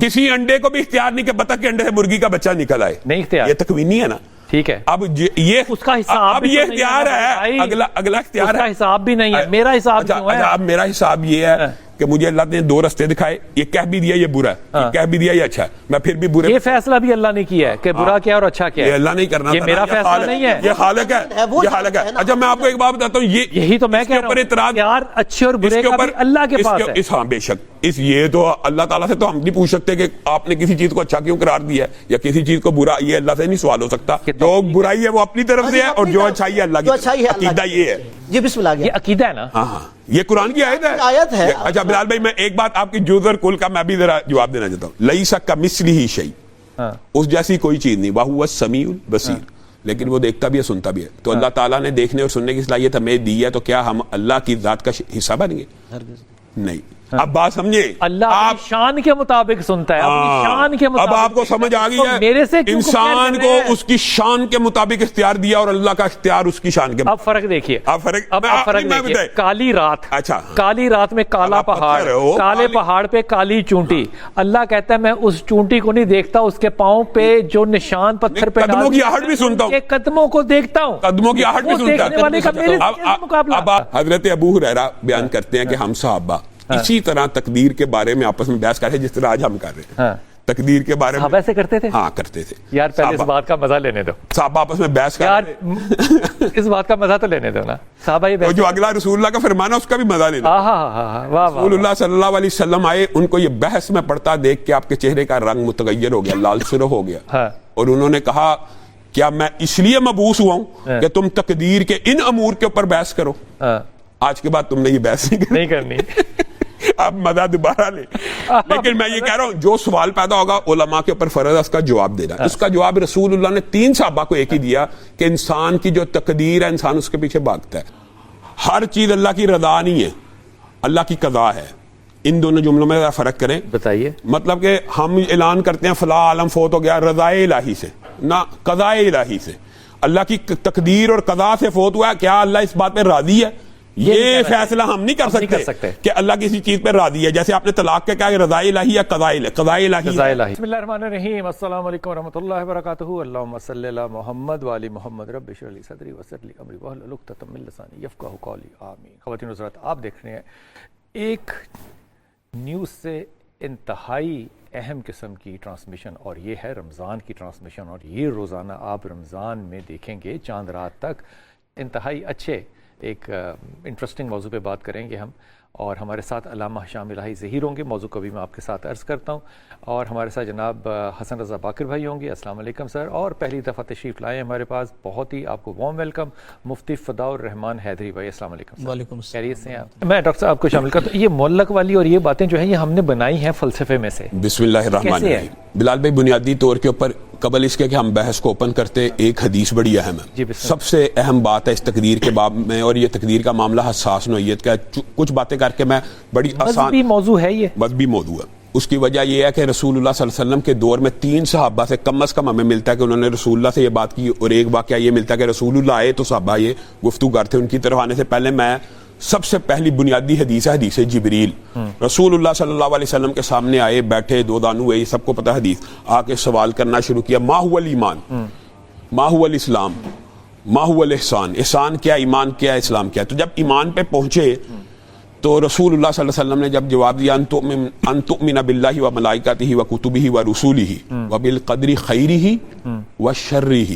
کسی انڈے کو بھی اختیار نہیں کہ بطخ کے انڈے سے مرغی کا بچہ نکل آئے، نہیں اختیار، یہ تکوینی ہے نا، ٹھیک ہے۔ اب یہ اس کا حساب اب یہ اختیار ہے، اگلا اختیار ہے، اس کا حساب بھی نہیں ہے، میرا حساب کیوں ہے؟ اب میرا حساب یہ ہے کہ مجھے اللہ نے دو رستے دکھائے، یہ کہہ بھی دیا یہ برا ہے، یہ کہہ بھی دیا یہ اچھا ہے، میں پھر بھی برے، یہ فیصلہ بھی اللہ نے کیا ہے کہ برا کیا اور اچھا کیا ہے، یہ اللہ نہیں کرنا، یہ میرا فیصلہ نہیں ہے، یہ خالق ہے، یہ خالق ہے۔ اچھا میں آپ کو ایک بات بتاتا ہوں، یہی تو میں کہہ رہا ہوں، یار اچھے اور برے کا بھی اللہ کے پاس ہے۔ ہاں بے شک، یہ تو اللہ تعالیٰ سے تو ہم نہیں پوچھ سکتے کہ آپ نے کسی چیز کو اچھا کیوں قرار دیا ہے یا کسی چیز کو برا، یہ اللہ سے نہیں سوال ہو سکتا۔ جو برائی ہے وہ اپنی طرف سے ہے اور جو اچھائی ہے اللہ کی طرف سے، عقیدہ یہ ہے۔ جی بسم اللہ، یہ عقیدہ ہے نا، ہاں ہاں، یہ قرآن کی آیت ہے۔ اچھا بلال بھائی، میں ایک بات آپ کی جز اور کل کا میں بھی ذرا جواب دینا چاہتا ہوں۔ لیس کمثلہ شیء، اس جیسی کوئی چیز نہیں، وہو السمیع البصیر، لیکن وہ دیکھتا بھی ہے سنتا بھی ہے۔ تو اللہ تعالیٰ نے دیکھنے اور سننے کی صلاحیت ہمیں دی ہے، تو کیا ہم اللہ کی ذات کا حصہ بن گے؟ نہیں۔ اب بات سمجھے، اللہ اپنی شان کے مطابق سنتا ہے، اپنی شان کے مطابق۔ اب آپ کو سمجھ آ گئی ہے، میرے سے انسان کو اس کی شان کے مطابق اختیار دیا اور اللہ کا اختیار اس کی شان کے مطابق۔ اب فرق دیکھیے، اب فرق دیکھیے، کالی رات، اچھا کالی رات میں کالا پہاڑ، کالے پہاڑ پہ کالی چونٹی، اللہ کہتا ہے میں اس چونٹی کو نہیں دیکھتا، اس کے پاؤں پہ جو نشان پتھر پہ قدموں کی آہٹ بھی سنتا ہوں، قدموں کو دیکھتا ہوں، قدموں کی آہٹ بھی سنتا ہوں۔ اب حضرت ابو ہریرہ بیان کرتے ہیں کہ ہم صحابہ اسی طرح تقدیر کے بارے میں آپس میں بحث کر رہے ہیں جس طرح آج ہم کر رہے ہیں، تقدیر کے بارے میں ویسے کرتے تھے، ہاں کرتے تھے یار۔ پہلے اس بات کا مزہ لینے دو، صحابہ آپس میں بحث کر رہے ہیں، اس بات کا مزہ تو لینے دو نا صحابہ۔ یہ جو اگلا رسول اللہ کا فرمانا اس کا بھی مزہ لینا۔ رسول اللہ صلی اللہ علیہ وسلم آئے، ان کو یہ بحث میں پڑھتا دیکھ کے آپ کے چہرے کا رنگ متغیر ہو گیا، لال سرخ ہو گیا، اور انہوں نے کہا کیا میں اس لیے مبعوث ہوا ہوں کہ تم تقدیر کے ان امور کے اوپر بحث کرو؟ آج کے بعد تم نے یہ بحث نہیں کرنی، اب مزہ دوبارہ لے۔ لیکن میں یہ کہہ رہا ہوں جو سوال پیدا ہوگا علماء کے اوپر فرض ہے اس کا جواب دینا۔ اس کا جواب رسول اللہ نے 3 صحابہ کو ایک ہی دیا کہ انسان کی جو تقدیر ہے انسان اس کے پیچھے بھاگتا ہے، ہر چیز اللہ کی رضا نہیں ہے، اللہ کی قضا ہے۔ ان دونوں جملوں میں فرق کریں، بتائیے۔ مطلب کہ ہم اعلان کرتے ہیں فلاں عالم فوت ہو گیا رضا الہی سے، نہ قضاء الہی سے۔ اللہ کی تقدیر اور قضا سے فوت ہوا ہے، کیا اللہ اس بات پہ راضی ہے؟ یہ فیصلہ ہم نہیں کر سکتے کہ اللہ کسی چیز پہ راضی ہے، جیسے آپ نے طلاق کے کہا کہ رضا الہی یا قضاء الہی۔ بسم اللہ الرحمن الرحیم، السلام علیکم ورحمۃ اللہ وبرکاتہ، اللہم صلی علی محمد وعلی محمد، رب اشرح لی صدری ویسر لی امری واحلل عقدۃ من لسانی یفقہوا قولی، آمین۔ خواتین و حضرات، آپ دیکھ رہے ہیں ایک نیوز سے انتہائی اہم قسم کی ٹرانسمیشن، اور یہ ہے رمضان کی ٹرانسمیشن، اور یہ روزانہ آپ رمضان میں دیکھیں گے چاند رات تک انتہائی اچھے ایک انٹرسٹنگ موضوع پہ بات کریں گے ہم، اور ہمارے ساتھ علامہ ہشام الہی ظہیر ہوں گے، موضوع کو بھی میں آپ کے ساتھ عرض کرتا ہوں، اور ہمارے ساتھ جناب حسن رضا باقر بھائی ہوں گے۔ السلام علیکم سر، اور پہلی دفعہ تشریف لائے ہمارے پاس، بہت ہی آپ کو وارم ویلکم مفتی فداء الرحمان حیدری بھائی، السلام علیکم۔ وعلیکم السلام، خیریت سے ہیں آپ؟ میں ڈاکٹر صاحب آپ کو شامل کرتا ہوں، یہ معلق والی اور یہ باتیں جو ہیں یہ ہم نے بنائی ہیں فلسفے میں سے۔ بسم اللہ الرحمن الرحیم۔ بلال بھائی، بنیادی طور کے اوپر قبل اس کے کہ ہم بحث کو اوپن کرتے، ایک حدیث بڑی اہم ہے، سب سے اہم بات ہے اس تقدیر کے باب میں، اور یہ تقدیر کا معاملہ حساس نوعیت کا ہے۔ کچھ باتیں کر کے میں بڑی آسان، مذہبی موضوع ہے، یہ مذہبی موضوع ہے۔ اس کی وجہ یہ ہے کہ رسول اللہ صلی اللہ علیہ وسلم کے دور میں 3 صحابہ سے کم از کم ہمیں ملتا ہے کہ انہوں نے رسول اللہ سے یہ بات کی، اور ایک واقعہ یہ ملتا ہے کہ رسول اللہ آئے تو صحابہ یہ گفتگو کرتے۔ ان کی طرف آنے سے پہلے میں سب سے پہلی بنیادی حدیث ہے حدیث جبریل۔ رسول اللہ صلی اللہ علیہ وسلم کے سامنے آئے، بیٹھے، 2 دانو ہوئے، یہ سب کو پتہ حدیث، آ کے سوال کرنا شروع کیا، ما هو الایمان، ما هو الاسلام، ما هو الاحسان، احسان کیا، ایمان کیا، اسلام کیا۔ تو جب ایمان پہ پہنچے تو رسول اللہ صلی اللہ علیہ وسلم نے جب جواب دیا ان تؤمن باللہ وملائکتہ وکتبہ ورسولہ وبالقدر خیرہ وشرہ،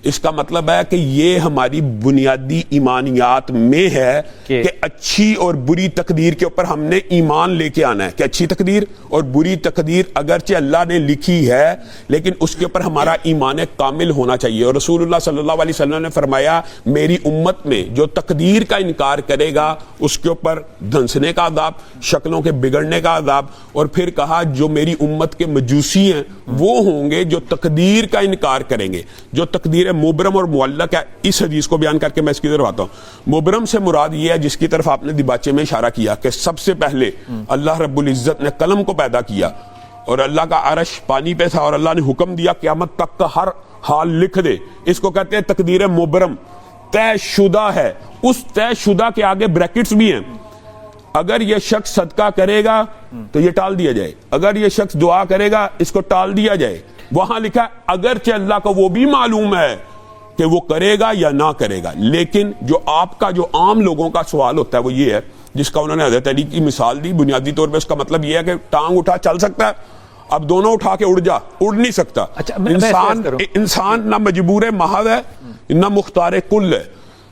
اس کا مطلب ہے کہ یہ ہماری بنیادی ایمانیات میں ہے کہ اچھی اور بری تقدیر کے اوپر ہم نے ایمان لے کے آنا ہے، کہ اچھی تقدیر اور بری تقدیر اگرچہ اللہ نے لکھی ہے لیکن اس کے اوپر ہمارا ایمان کامل ہونا چاہیے۔ اور رسول اللہ صلی اللہ علیہ وسلم نے فرمایا میری امت میں جو تقدیر کا انکار کرے گا اس کے اوپر دھنسنے کا عذاب، شکلوں کے بگڑنے کا عذاب، اور پھر کہا جو میری امت کے مجوسی ہیں وہ ہوں گے جو تقدیر کا انکار کریں گے۔ جو تقدیر مبرم اور معلق ہے، اس حدیث کو بیان کر کے میں اس کی طرف آتا ہوں۔ مبرم سے مراد یہ ہے جس کی طرف آپ نے دیباچے میں اشارہ کیا کہ سب سے پہلے اللہ رب العزت نے قلم کو پیدا کیا، اور اللہ کا عرش پانی پہ تھا، اور اللہ نے حکم دیا قیامت تک کا ہر حال لکھ دے۔ اس کو کہتے ہیں تقدیر مبرم، طے شدہ ہے۔ اس طے شدہ کے آگے بریکٹس بھی ہیں، اگر یہ شخص صدقہ کرے گا تو یہ ٹال دیا جائے, اگر یہ شخص دعا کرے گا اس کو ٹال دیا جائے. وہاں لکھا ہے اگرچہ اللہ کو وہ بھی معلوم ہے کہ وہ کرے گا یا نہ کرے گا, لیکن جو آپ کا جو عام لوگوں کا سوال ہوتا ہے وہ یہ ہے, جس کا انہوں نے حضرت علی کی مثال دی. بنیادی طور پہ اس کا مطلب یہ ہے کہ ٹانگ اٹھا چل سکتا ہے, اب دونوں اٹھا کے اڑ جا, اڑ نہیں سکتا. انسان نہ مجبور محض ہے نہ مختار کل ہے.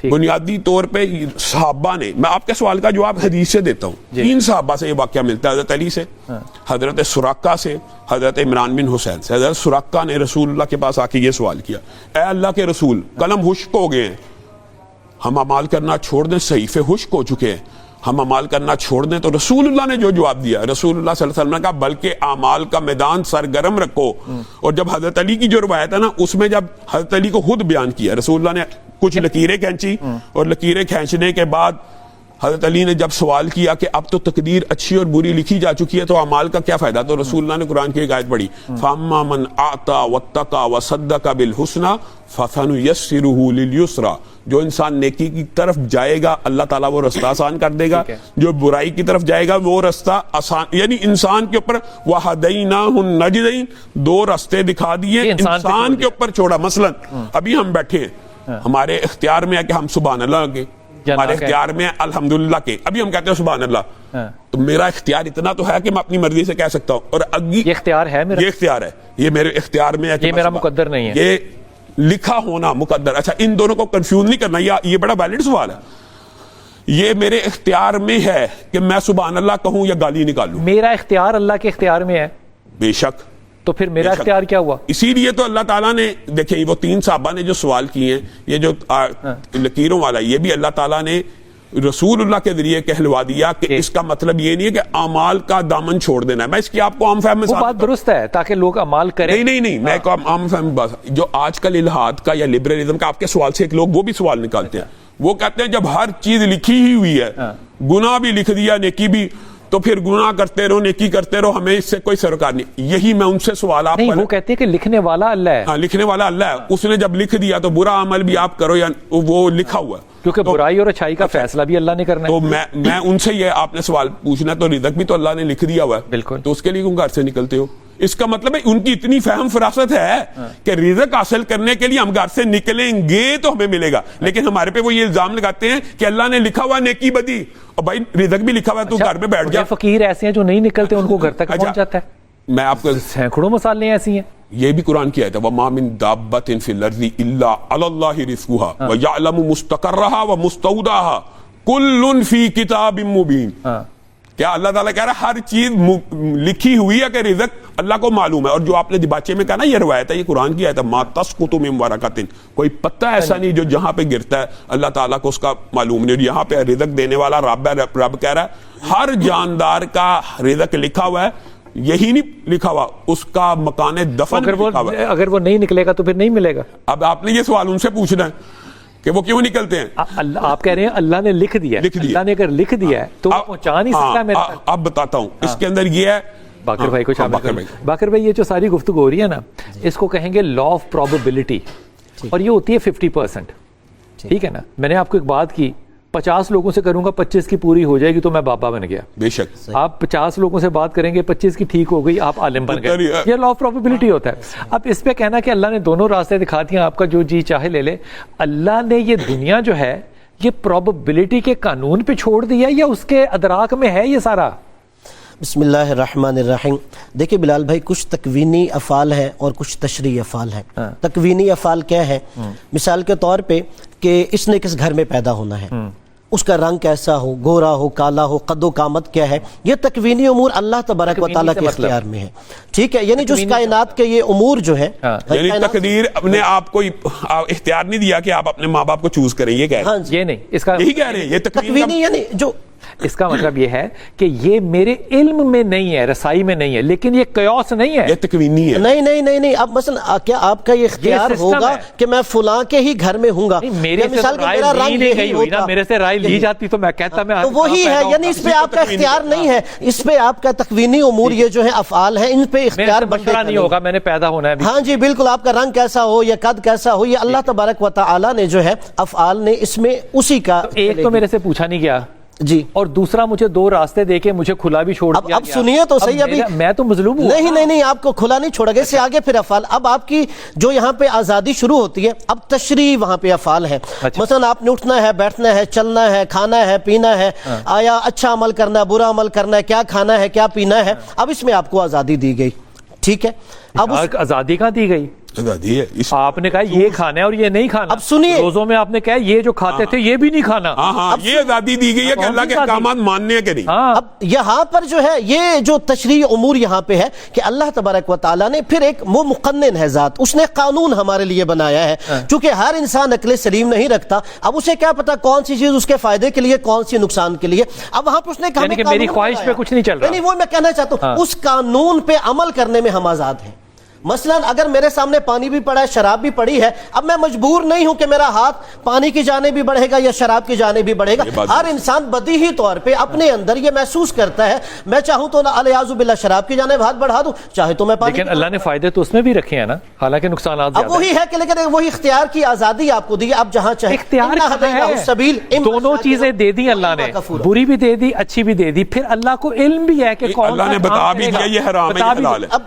بنیادی طور پہ صحابہ نے, میں آپ کے سوال کا جواب حدیث سے دیتا ہوں, 3 صحابہ سے یہ واقعہ ملتا ہے, حضرت علی سے, حضرت سراقہ سے, حضرت عمران بن حسین سے. حضرت سراقہ نے رسول اللہ کے پاس آ کے یہ سوال کیا, اے اللہ کے رسول قلم خشک ہو گئے ہیں, ہم اعمال کرنا چھوڑ دیں, صحیفے خشک ہو چکے ہیں, ہم اعمال کرنا چھوڑ دیں. تو رسول اللہ نے جو جواب دیا, رسول اللہ صلی اللہ علیہ وسلم نے کہا بلکہ اعمال کا میدان سرگرم رکھو. اور جب حضرت علی کی جو روایت ہے نا, اس میں جب حضرت علی کو خود بیان کیا, رسول اللہ نے کچھ لکیریں کھینچی, اور لکیریں کھینچنے کے بعد حضرت علی نے جب سوال کیا کہ اب تو تقدیر اچھی اور بری لکھی جا چکی ہے تو اعمال کا کیا فائدہ, تو رسول اللہ نے قرآن کی ایک آیت پڑھی, فَأَمَّا مَنْ أَعْطَى وَاتَّقَى وَصَدَّقَ بِالْحُسْنَى فَسَنُيَسِّرُهُ لِلْيُسْرَى. جو انسان نیکی کی طرف جائے گا اللہ تعالیٰ وہ رستہ آسان کر دے گا, جو برائی کی طرف جائے گا وہ رستہ آسان, یعنی انسان کے اوپر وَهَدَيْنَاهُ النَّجْدَيْنِ, 2 راستے دکھا دیے انسان کے اوپر چھوڑا. مثلا ابھی ہم بیٹھے ہیں, ہمارے اختیار میں ہے کہ ہم سبحان اللہ کے, ہمارے اختیار میں الحمدللہ کے, ابھی ہم کہتے ہیں سبحان اللہ, تو میرا اختیار اتنا تو ہے کہ میں اپنی مرضی سے کہہ سکتا ہوں, اور یہ اختیار ہے میرا, یہ اختیار ہے, یہ میرے اختیار میں ہے, یہ میرا مقدر نہیں ہے, یہ لکھا ہونا مقدر. اچھا ان دونوں کو کنفیوز نہیں کرنا, یہ بڑا ویلڈ سوال ہے. یہ میرے اختیار میں ہے کہ میں سبحان اللہ کہوں یا گالی نکالوں, میرا اختیار اللہ کے اختیار میں ہے, بے شک. تو پھر میرا اختیار کیا ہوا؟ اسی لیے تو اللہ تعالیٰ نے, دیکھیں وہ 3 صحابہ نے جو سوال کیے ہیں, یہ جو لکیروں والا, یہ بھی اللہ تعالیٰ نے رسول اللہ کے ذریعے کہلوا دیا کہ اس کا مطلب یہ نہیں ہے کہ اعمال کا دامن چھوڑ دینا ہے. میں اس کی آپ کو عام فہم میں, وہ بات درست ہے تاکہ لوگ اعمال کریں. نہیں میں ایک عام فہم بات, جو آج کل الہاد کا یا لبرلزم کا آپ کے سوال سے ایک لوگ وہ بھی سوال نکالتے ہیں, وہ کہتے ہیں جب ہر چیز لکھی ہی ہوئی ہے, گناہ بھی لکھ دیا نیکی بھی, تو پھر گناہ کرتے رہو نیکی کرتے رہو, ہمیں اس سے کوئی سروکار نہیں. یہی میں ان سے سوال آپ, وہ کہتے ہیں کہ لکھنے والا اللہ ہے. ہاں لکھنے والا اللہ ہے, اس نے جب لکھ دیا تو برا عمل بھی آپ کرو یا وہ لکھا ہوا ہے, کیونکہ برائی اور اچھائی کا فیصلہ بھی اللہ نے کرنا ہے. تو میں ان سے یہ آپ نے سوال پوچھنا, تو رزق بھی تو اللہ نے لکھ دیا ہوا ہے, بالکل, تو اس کے لیے کیوں گھر سے نکلتے ہو؟ اس کا مطلب ہے ان کی اتنی فہم فراست ہے کہ رزق حاصل کرنے کے لیے ہم گھر سے نکلیں گے تو ہمیں ملے گا, لیکن ہمارے پہ وہ یہ الزام لگاتے ہیں کہ اللہ نے لکھا ہوا نیکی بدی, اور بھائی رزق بھی لکھا ہوا ہے, تو گھر میں بیٹھ جا. فقیر ایسے ہیں جو نہیں نکلتے, ان کو گھر تک پہنچ جاتا ہے. میں آپ کو سینکڑوں مثالیں ایسی ہیں, یہ بھی قرآن کی آیت ہے, وَمَا مِن دَابَّةٍ فِي الْأَرْضِ إِلَّا عَلَى اللَّهِ رِزْقُهَا وَيَعْلَمُ مُسْتَقَرَّهَا وَمُسْتَوْدَعَهَا كُلٌّ فِي كِتَابٍ مُبِينٍ. کیا اللہ تعالیٰ کہہ رہا ہے ہر چیز لکھی ہوئی ہے کہ رزق اللہ کو معلوم ہے. اور جو آپ نے دیباچے میں کہا نا یہ روایت ہے, یہ قرآن کی آیت ہے, مَا تَسْقُطُ مِن وَرَقَةٍ, کوئی پتا ایسا نہیں جو جہاں پہ گرتا ہے اللہ تعالیٰ کو اس کا معلوم نہیں. اور یہاں پہ رزق دینے والا رب ہے, رب کہہ رہا ہے ہر جاندار کا رزق لکھا ہوا ہے, یہی نہیں لکھا ہوا اس کا مکان دفن لکھا ہوا ہے. اگر وہ نہیں نکلے گا تو پھر نہیں ملے گا. اب آپ نے یہ سوال ان سے پوچھنا ہے کہ وہ کیوں نکلتے ہیں. آپ کہہ رہے ہیں اللہ نے لکھ دیا, اللہ نے اگر لکھ دیا ہے تو پہنچا نہیں سکتا میرے تک. اب بتاتا ہوں, اس کے اندر یہ ہے, باقر بھائی کو شامل کریں. باقر بھائی یہ جو ساری گفتگو ہو رہی ہے نا, اس کو کہیں گے لا آف پروبیبلٹی, اور یہ ہوتی ہے 50%. ٹھیک ہے نا, میں نے آپ کو ایک بات کی, 50 لوگوں سے کروں گا 25 کی پوری ہو جائے گی تو میں بابا بن گیا. بے شک آپ 50 لوگوں سے بات کریں گے, 25 کی ٹھیک ہو گئی, آپ عالم بن گئے. یہ لا آف پروبیبلٹی ہوتا ہے. اب اس پہ کہنا کہ اللہ نے دونوں راستے دکھا دیا, آپ کا جو جی چاہے لے لے. اللہ نے یہ دنیا جو ہے یہ پروبیبلٹی کے قانون پہ چھوڑ دیا یا اس کے ادراک میں ہے یہ سارا؟ بسم اللہ الرحمن الرحیم. دیکھیں بلال بھائی, کچھ تکوینی افعال ہیں اور کچھ تشریعی افعال ہیں. تکوینی افعال کیا ہے؟ مثال کے طور پہ کہ اس نے کس گھر میں پیدا ہونا ہے, اس کا رنگ کیسا ہو, گورا ہو, کالا ہو, قد و قامت کیا ہے, یہ تکوینی امور اللہ تبارک و تعالیٰ کے اختیار میں ہے. ٹھیک ہے, یعنی جو اس کائنات کے یہ امور جو ہے, یعنی تقدیر اپنے آپ کو اختیار نہیں دیا کہ آپ اپنے ماں باپ کو چوز کریں, یہ کہہ رہے ہیں. یہ نہیں, اس کا یہی کہہ رہے ہیں, یہ تکوینی یعنی جو اس کا مطلب یہ ہے کہ یہ میرے علم میں نہیں ہے, رسائی میں نہیں ہے, لیکن یہ قیاس نہیں ہے, یہ تکوینی ہے. نہیں. اب مثلا کیا آپ کا یہ اختیار ہوگا کہ میں فلاں کے ہی گھر میں ہوں گا؟ میرے سے رائے لی جاتی تو میں کہتا میں تو وہی ہے, یعنی اس پہ آپ کا اختیار نہیں ہے. اس پہ آپ کا تکوینی امور یہ جو ہے افعال ہیں, ان پہ اختیار بندہ نہیں ہوگا, میں نے پیدا ہونا ہے. ہاں جی بالکل, آپ کا رنگ کیسا ہو یا قد کیسا ہو, یہ اللہ تبارک و تعالی نے جو ہے افعال نے اس میں اسی کا. ایک تو میرے سے پوچھا نہیں گیا جی اور دوسرا مجھے دو راستے دے کے مجھے کھلا بھی چھوڑ دیا اب سنیے تو صحیح. ابھی میں تو مظلوم ہوں. نہیں آپ کو کھلا نہیں چھوڑا گیا, اس سے آگے پھر افعال. اب آپ کی جو یہاں پہ آزادی شروع ہوتی ہے, اب تشریح وہاں پہ افعال ہے. مثلا آپ نے اٹھنا ہے, بیٹھنا ہے, چلنا ہے, کھانا ہے, پینا ہے, آیا اچھا عمل کرنا ہے, برا عمل کرنا ہے, کیا کھانا ہے, کیا پینا ہے. اب اس میں آپ کو آزادی دی گئی, ٹھیک ہے. اب آزادی کہاں دی گئی؟ آزادی ہے. آپ نے کہا یہ کھانا ہے اور یہ نہیں کھانا. اب سنیے, روزوں میں آپ نے کہا یہ جو کھاتے تھے یہ بھی نہیں کھانا. ہاں یہ آزادی دی گئی ہے کہ اللہ کے احکامات ماننے ہیں کہ نہیں. اب یہاں پر جو ہے یہ جو تشریح امور یہاں پہ ہے کہ اللہ تبارک و تعالیٰ نے پھر ایک وہ مقنن ہے ذات, اس نے قانون ہمارے لیے بنایا ہے. چونکہ ہر انسان عقل سلیم نہیں رکھتا, اب اسے کیا پتا کون سی چیز اس کے فائدے کے لیے, کون سی نقصان کے لیے. اب وہاں پہ اس نے کہا کہ میری خواہش پہ کچھ نہیں چل رہا. نہیں, وہ میں کہنا چاہتا ہوں, اس قانون پہ عمل کرنے میں ہم آزاد ہیں. مثلا اگر میرے سامنے پانی بھی پڑا ہے, شراب بھی پڑی ہے, اب میں مجبور نہیں ہوں کہ میرا ہاتھ پانی کی جانب بھی بڑھے گا یا شراب کی جانب بھی بڑھے گا. ہر انسان بدیہی طور پہ اپنے اندر یہ محسوس کرتا ہے, میں چاہوں تو الیاذ باللہ شراب کی جانب ہاتھ بڑھا دوں, چاہے تو میں پانی. لیکن اللہ نے فائدے تو اس میں بھی رکھے ہیں نا, حالانکہ نقصانات زیادہ. اب وہی ہے کہ لیکن وہی اختیار کی آزادی آپ کو دی, آپ جہاں چاہیں اختیار دونوں چیزیں دے دی اللہ نے, بری بھی دے دی, اچھی بھی دے دی. پھر اللہ کو علم بھی ہے کہ کون اللہ نے بتا بھی دیا یہ حرام ہے, یہ حلال ہے.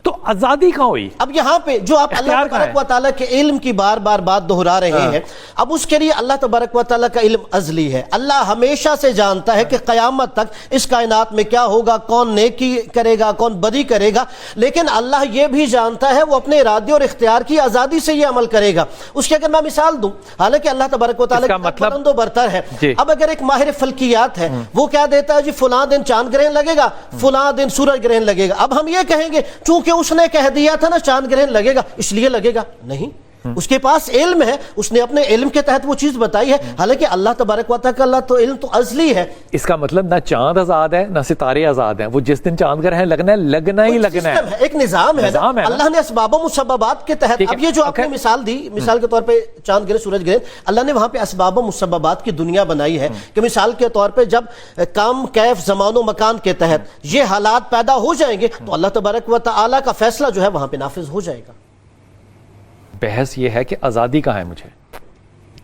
تو آزادی کہاں ہوئی؟ اب یہاں پہ جو آپ اللہ تبارک و تعالیٰ کے علم کی بار بار بات دہرا رہے ہیں, اب اس کے لیے اللہ تبارک و تعالیٰ کا علم ازلی ہے. اللہ ہمیشہ سے جانتا ہے کہ قیامت تک اس کائنات میں کیا ہوگا, کون نیکی کرے گا, کون بدی کرے گا. لیکن اللہ یہ بھی جانتا ہے وہ اپنے ارادے اور اختیار کی آزادی سے یہ عمل کرے گا. اس کی اگر میں مثال دوں, حالانکہ اللہ تبارک و تعالیٰ کا بلند و برتر ہے. اب اگر ایک ماہر فلکیات ہے, وہ کیا دیتا ہے, جی فلاں دن چاند گرہن لگے گا, فلاں دن سورج گرہن لگے گا. اب ہم یہ کہیں گے چونکہ اس نے کہہ دیا تھا نا چاند گرہن لگے گا اس لیے لگے گا. نہیں, اس کے پاس علم ہے, اس نے اپنے علم کے تحت وہ چیز بتائی ہے. حالانکہ اللہ تبارک و تعالیٰ کا اللہ تو علم تو ازلی ہے. اس کا مطلب نہ چاند آزاد ہے نہ ستارے آزاد ہیں, وہ جس دن چاند گرہن لگنا ہے لگنا ہی لگنا ہے. ایک نظام ہے, اللہ نے اسباب و مسببات کے تحت. اب یہ جو آپ نے مثال دی, مثال کے طور پہ چاند گرہن, سورج گرہن, اللہ نے وہاں پہ اسباب و مسببات کی دنیا بنائی ہے کہ مثال کے طور پہ جب کام کیف زمان و مکان کے تحت یہ حالات پیدا ہو جائیں گے تو اللہ تبارک و تعالیٰ کا فیصلہ جو ہے وہاں پہ نافذ ہو جائے گا. بحث یہ ہے کہ آزادی کہاں ہے مجھے,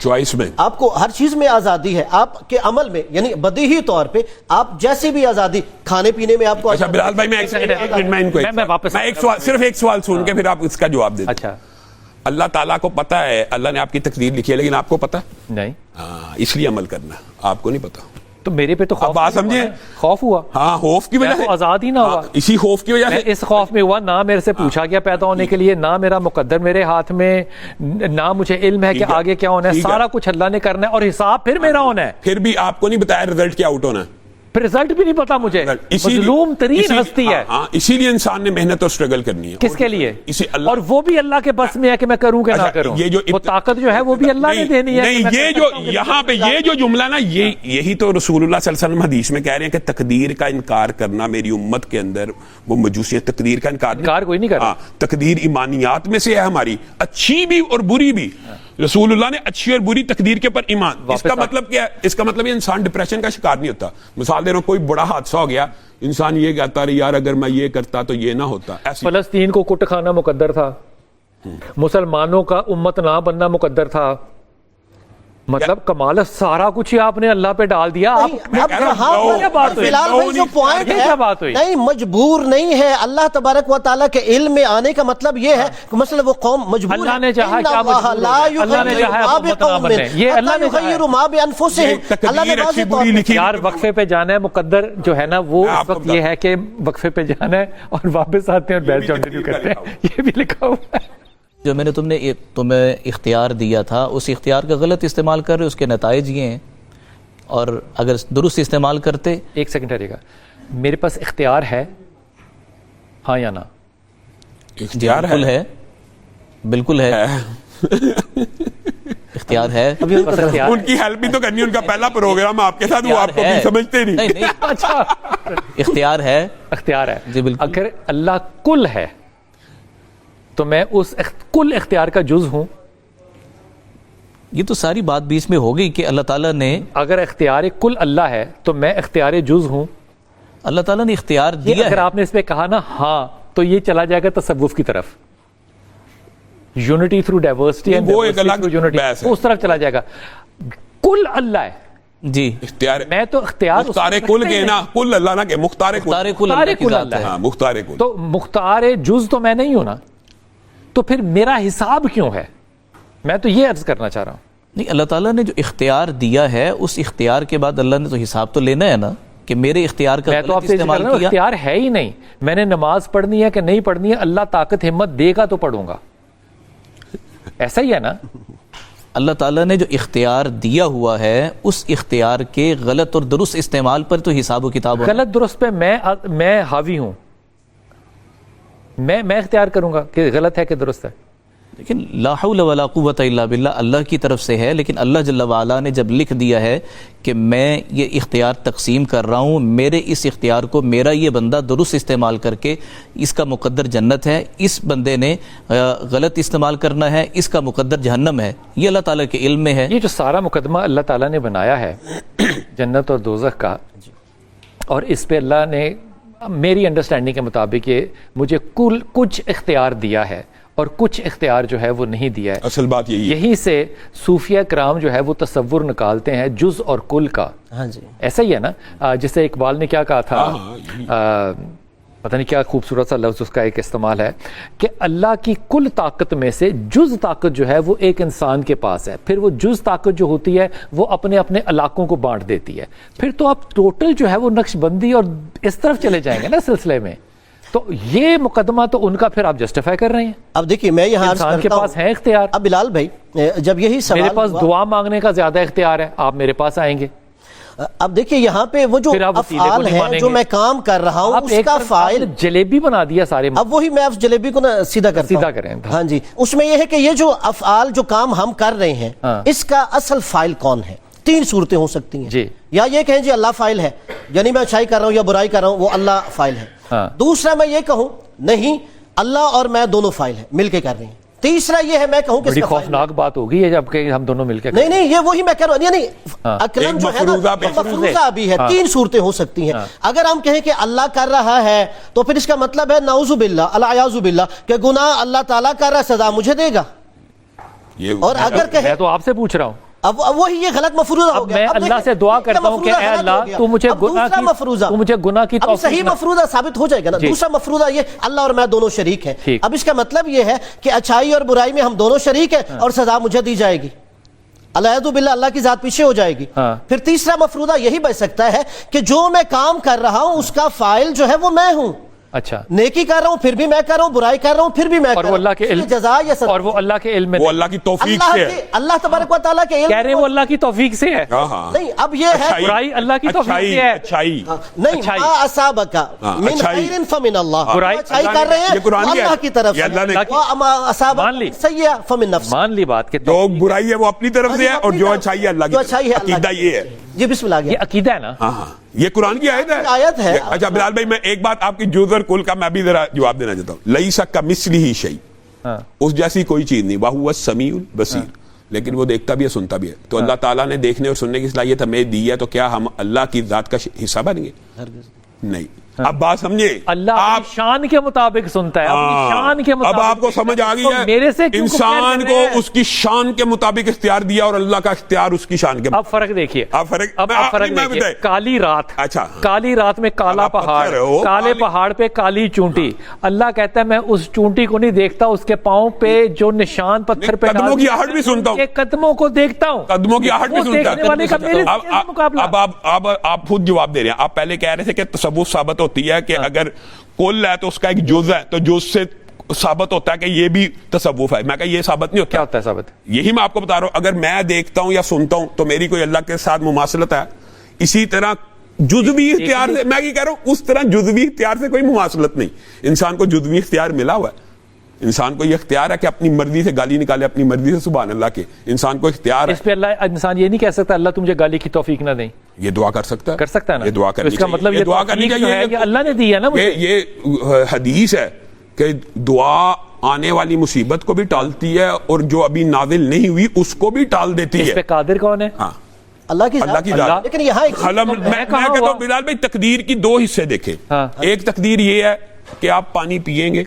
چوائس میں. آپ کو ہر چیز میں آزادی ہے, آپ کے عمل میں, یعنی بدیہی طور پہ آپ جیسے بھی آزادی, کھانے پینے میں آپ کو. اچھا بلال بھائی, میں صرف ایک سوال سن کے پھر آپ اس کا جواب دیں. اچھا, اللہ تعالیٰ کو پتا ہے, اللہ نے آپ کی تقدیر لکھی ہے, لیکن آپ کو پتا نہیں, اس لیے عمل کرنا, آپ کو نہیں پتا. تو میرے پہ تو بات سمجھے, خوف ہوا. ہاں, خوف کی وجہ سے آزاد ہی نہ ہوا, اسی خوف کی وجہ سے. اس خوف میں ہوا, نہ میرے سے پوچھا گیا پیدا ہونے کے لیے, نہ میرا مقدر میرے ہاتھ میں, نہ مجھے علم ہے کہ آگے کیا ہونا ہے. سارا کچھ اللہ نے کرنا ہے اور حساب پھر میرا ہونا ہے. پھر بھی آپ کو نہیں بتایا رزلٹ کیا آؤٹ ہونا ہے, پھر رزلٹ بھی نہیں پتا مجھے. مظلوم ترین ہستی ہے. اسی لیے انسان نے محنت اور اسٹرگل کرنی ہے. کس کے لیے؟ اور وہ بھی اللہ کے بس میں ہے کہ میں کروں کہ نہ کروں. وہ طاقت جو ہے وہ بھی اللہ نے دینی ہے. نہیں, یہ جو یہاں پہ یہ جو جملہ نا, یہی تو رسول اللہ صلی اللہ علیہ وسلم حدیث میں کہہ رہے ہیں کہ تقدیر کا انکار کرنا میری امت کے اندر وہ مجوسیت. تقدیر کا انکار کوئی نہیں کرتا. تقدیر ایمانیات میں سے ہے ہماری, اچھی بھی اور بری بھی. رسول اللہ نے اچھی اور بری تقدیر کے پر ایمان. اس کا مطلب کیا ہے؟ اس کا مطلب یہ انسان ڈپریشن کا شکار نہیں ہوتا. مثال دے رہا ہوں, کوئی بڑا حادثہ ہو گیا, انسان یہ کہتا رہے یار اگر میں یہ کرتا تو یہ نہ ہوتا. فلسطین کو کٹ کھانا مقدر تھا, مسلمانوں کا امت نہ بننا مقدر تھا. مطلب کمال سارا کچھ ہی آپ نے اللہ پہ ڈال دیا. نہیں, مجبور نہیں ہے. اللہ تبارک و تعالیٰ کے علم میں آنے کا مطلب یہ ہے کہ مثلا وہ قوم مجبور, اللہ نے چاہا کیا اللہ نے چاہا. یار وقفے پہ جانا ہے, مقدر جو ہے نا وہ اس وقت یہ ہے کہ وقفے پہ جانا ہے اور واپس آتے ہیں اور بحث کنٹینیو کرتے ہیں. یہ بھی لکھا ہوا ہے. جو میں نے تمہیں اختیار دیا تھا, اس اختیار کا غلط استعمال کر رہے, اس کے نتائج یہ ہیں. اور اگر درست استعمال کرتے. ایک سیکنڈ رہے گا, میرے پاس اختیار ہے ہاں یا نہ؟ اختیار ہے, بالکل ہے. اختیار ہے. ان کی ہیلپ بھی تو کرنی, ان کا پہلا پروگرام آپ کے ساتھ, وہ آپ کو سمجھتے نہیں. اچھا, اختیار ہے, اختیار ہے. جی بالکل. اگر اللہ کل ہے تو میں اس کل اختیار کا جز ہوں. یہ تو ساری بات بیچ میں ہو گئی کہ اللہ تعالیٰ نے, اگر اختیار کل اللہ ہے تو میں اختیار جز ہوں. اللہ تعالیٰ نے اختیار دیا. اگر آپ نے اس پہ کہا نا ہاں, تو یہ چلا جائے گا تصوف کی طرف, unity through diversity and unity, اس طرف چلا جائے گا. کل اللہ ہے, جی اختیار میں تو اختیار مختار کل کے نا، کل اللہ نہ کہ مختار مختار کل، کل اللہ کی ذات اللہ ہے. ہاں مختار کل. تو مختار جز تو میں نہیں ہوں نا، تو پھر میرا حساب کیوں ہے؟ میں تو یہ عرض کرنا چاہ رہا ہوں. نہیں، اللہ تعالیٰ نے جو اختیار دیا ہے اس اختیار کے بعد اللہ نے تو حساب تو لینا ہے نا کہ میرے اختیار کا میں تو آپ غلط سے استعمال کیا. اختیار ہے ہی نہیں. میں نے نماز پڑھنی ہے کہ نہیں پڑھنی ہے، اللہ طاقت ہمت دے گا تو پڑھوں گا، ایسا ہی ہے نا. اللہ تعالیٰ نے جو اختیار دیا ہوا ہے اس اختیار کے غلط اور درست استعمال پر تو حساب و کتاب ہونا. غلط درست پہ میں حاوی ہوں، میں اختیار کروں گا کہ غلط ہے کہ درست ہے. لیکن لا حول ولا قوت الا باللہ اللہ کی طرف سے ہے، لیکن اللہ جل وعلا نے جب لکھ دیا ہے کہ میں یہ اختیار تقسیم کر رہا ہوں، میرے اس اختیار کو میرا یہ بندہ درست استعمال کر کے اس کا مقدر جنت ہے، اس بندے نے غلط استعمال کرنا ہے، اس کا مقدر جہنم ہے. یہ اللہ تعالیٰ کے علم میں ہے. یہ جو سارا مقدمہ اللہ تعالیٰ نے بنایا ہے جنت اور دوزخ کا، اور اس پہ اللہ نے میری انڈرسٹینڈنگ کے مطابق یہ مجھے کچھ اختیار دیا ہے اور کچھ اختیار جو ہے وہ نہیں دیا ہے. اصل بات یہی ہے. یہیں سے صوفیہ کرام جو ہے وہ تصور نکالتے ہیں جز اور کل کا. ہاں جی ایسا ہی ہے نا، جیسے اقبال نے کیا کہا تھا، پتہ نہیں کیا خوبصورت سا لفظ اس کا ایک استعمال ہے کہ اللہ کی کل طاقت میں سے جز طاقت جو ہے وہ ایک انسان کے پاس ہے، پھر وہ جز طاقت جو ہوتی ہے وہ اپنے اپنے علاقوں کو بانٹ دیتی ہے، پھر تو آپ ٹوٹل جو ہے وہ نقش بندی اور اس طرف چلے جائیں گے نا سلسلے میں. تو یہ مقدمہ تو ان کا پھر آپ جسٹیفائی کر رہے ہیں. اب دیکھیے میں یہاں عرض انسان کے کرتا پاس ہوں، ہے اختیار. اب بلال بھائی جب یہی سوال میرے پاس ہوا، دعا مانگنے کا زیادہ اختیار ہے، آپ میرے پاس آئیں گے. اب دیکھیے یہاں پہ وہ جو پھر آپ وسیلے کو افعال نہیں ہیں مانیں جو گے. میں کام کر رہا ہوں آپ اس ایک کا طرف فاعل، جلیبی بنا دیا سارے. اب وہی میں اس جلیبی کو نا سیدھا کرتا سیدھا ہوں. کریں. ہاں جی، اس میں یہ ہے کہ یہ جو افعال جو کام ہم کر رہے ہیں اس کا اصل فاعل کون ہے؟ تین صورتیں ہو سکتی ہیں جی. یا یہ کہیں جی اللہ فاعل ہے، یعنی میں اچھائی کر رہا ہوں یا برائی کر رہا ہوں وہ اللہ فاعل ہے. دوسرا میں یہ کہوں نہیں اللہ اور میں دونوں فاعل ہیں، مل کے کر رہے ہیں. تیسرا یہ ہے میں کہوں کہ بڑی خوفناک بات ہوگی ہے جب کہ ہم دونوں مل کے نہیں یہ وہی میں کہہ رہا ہوں، یعنی عقلاً جو ہے نا مفروضہ بھی ہے. تین صورتیں ہو سکتی ہیں. اگر ہم کہیں کہ اللہ کر رہا ہے تو پھر اس کا مطلب ہے نعوذ باللہ العیاذ باللہ کہ گناہ اللہ تعالیٰ کر رہا ہے، سزا مجھے دے گا. اور اگر کہیں میں تو آپ سے پوچھ رہا ہوں، اب وہی یہ غلط مفروضہ ہو گیا. میں اللہ سے دعا کرتا ہوں کہ اے اللہ تو مجھے گناہ کی توفیق، صحیح مفروضہ ثابت ہو جائے گا نا. دوسرا مفروضہ یہ اللہ اور میں دونوں شریک ہیں. اب اس کا مطلب یہ ہے کہ اچھائی اور برائی میں ہم دونوں شریک ہیں اور سزا مجھے دی جائے گی. العیاذ باللہ اللہ کی ذات پیچھے ہو جائے گی. پھر تیسرا مفروضہ یہی بچ سکتا ہے کہ جو میں کام کر رہا ہوں اس کا فاعل جو ہے وہ میں ہوں. اچھا نیکی کر رہا ہوں پھر بھی میں کر رہا ہوں، برائی کر رہا ہوں پھر بھی میں کر رہا ہوں. اور وہ اللہ کے علم، جزا یا سزا، اور وہ اللہ کے علم میں، وہ اللہ کی توفیق سے ہے. اللہ تبارک و تعالیٰ کے علم کہہ رہے وہ اللہ کی توفیق سے ہے. نہیں. اب یہ ہے برائی اللہ کی توفیق سے ہے. اچھائی نہیں، ما اصابک من خیر فمن اللہ. برائی اچھائی کر رہے ہیں یہ قرآن کی اللہ کی طرف یہ اللہ نے وما اصابک سیئہ فمن نفسک. مان لی بات کہ جو برائی ہے وہ اپنی طرف سے ہے اور جو اچھائی ہے اللہ کی طرف سے. عقیدہ یہ ہے. جی بسم اللہ. یہ عقیدہ ہے نا. ہاں یہ قرآن کی آیت ہے. اچھا بلال بھائی میں ایک بات آپ کی جز اور کل کا میں بھی ذرا جواب دینا چاہتا ہوں. لیس کمثلہ شیء، اس جیسی کوئی چیز نہیں. وہو السمیع البصیر، لیکن وہ دیکھتا بھی ہے سنتا بھی ہے. تو اللہ تعالیٰ نے دیکھنے اور سننے کی صلاحیت ہمیں دی ہے، تو کیا ہم اللہ کی ذات کا حصہ بن گے؟ نہیں. اب بات سمجھے، اللہ اپنی شان کے مطابق سنتا ہے، اپنی شان کے مطابق. اب آپ کو سمجھ آ گئی ہے میرے سے انسان کو اس کی شان کے مطابق اختیار دیا اور اللہ کا اختیار اس کی شان کے مطابق. اب فرق دیکھیے، اب فرق دیکھیے. کالی رات، اچھا کالی رات میں کالا پہاڑ، کالے پہاڑ پہ کالی چونٹی. اللہ کہتا ہے میں اس چونٹی کو نہیں دیکھتا، اس کے پاؤں پہ جو نشان پتھر پہ قدموں کی آہٹ بھی سنتا ہوں، قدموں کو دیکھتا ہوں، قدموں کی آہٹ بھی سنتا ہوں. اب آپ خود جواب دے رہے ہیں. آپ پہلے کہہ رہے تھے کہ تصوف ثابت ہوتی ہے کہ اگر کل ہے تو اس کا ایک جز ہے، تو جز سے ثابت ہوتا ہے کہ یہ بھی تصوف ہے. میں کہا یہ ثابت نہیں ہوتا. کیا ہوتا ہے ثابت؟ یہی میں آپ کو بتا رہا ہوں. اگر میں دیکھتا ہوں یا سنتا ہوں تو میری کوئی اللہ کے ساتھ مماثلت ہے. اسی طرح جزوی اختیار سے، میں یہ کہہ رہا ہوں اس طرح جزوی اختیار سے کوئی مماثلت نہیں. انسان کو جزوی اختیار ملا ہوا ہے. انسان کو یہ اختیار ہے کہ اپنی مرضی سے گالی نکالے، اپنی مرضی سے سبحان اللہ کے. انسان کو اختیار ہے. اس پہ اللہ انسان یہ نہیں کہہ سکتا اللہ تم مجھے گالی کی توفیق نہ دیں. یہ دعا کر سکتا ہے، کر سکتا ہے نا. یہ دعا کرنی اس کا مطلب یہ دعا کرنی چاہیے کہ اللہ نے دی ہے نا مجھے. یہ حدیث ہے کہ دعا آنے والی مصیبت کو بھی ٹالتی ہے اور جو ابھی نازل نہیں ہوئی اس کو بھی ٹال دیتی ہے. اس پہ قادر کون ہے؟ ہاں اللہ کی ذات. لیکن یہاں میں کہتا ہوں بلال بھائی تقدیر کی دو حصے دیکھیں. ایک تقدیر یہ ہے کہ آپ پانی پیئیں گے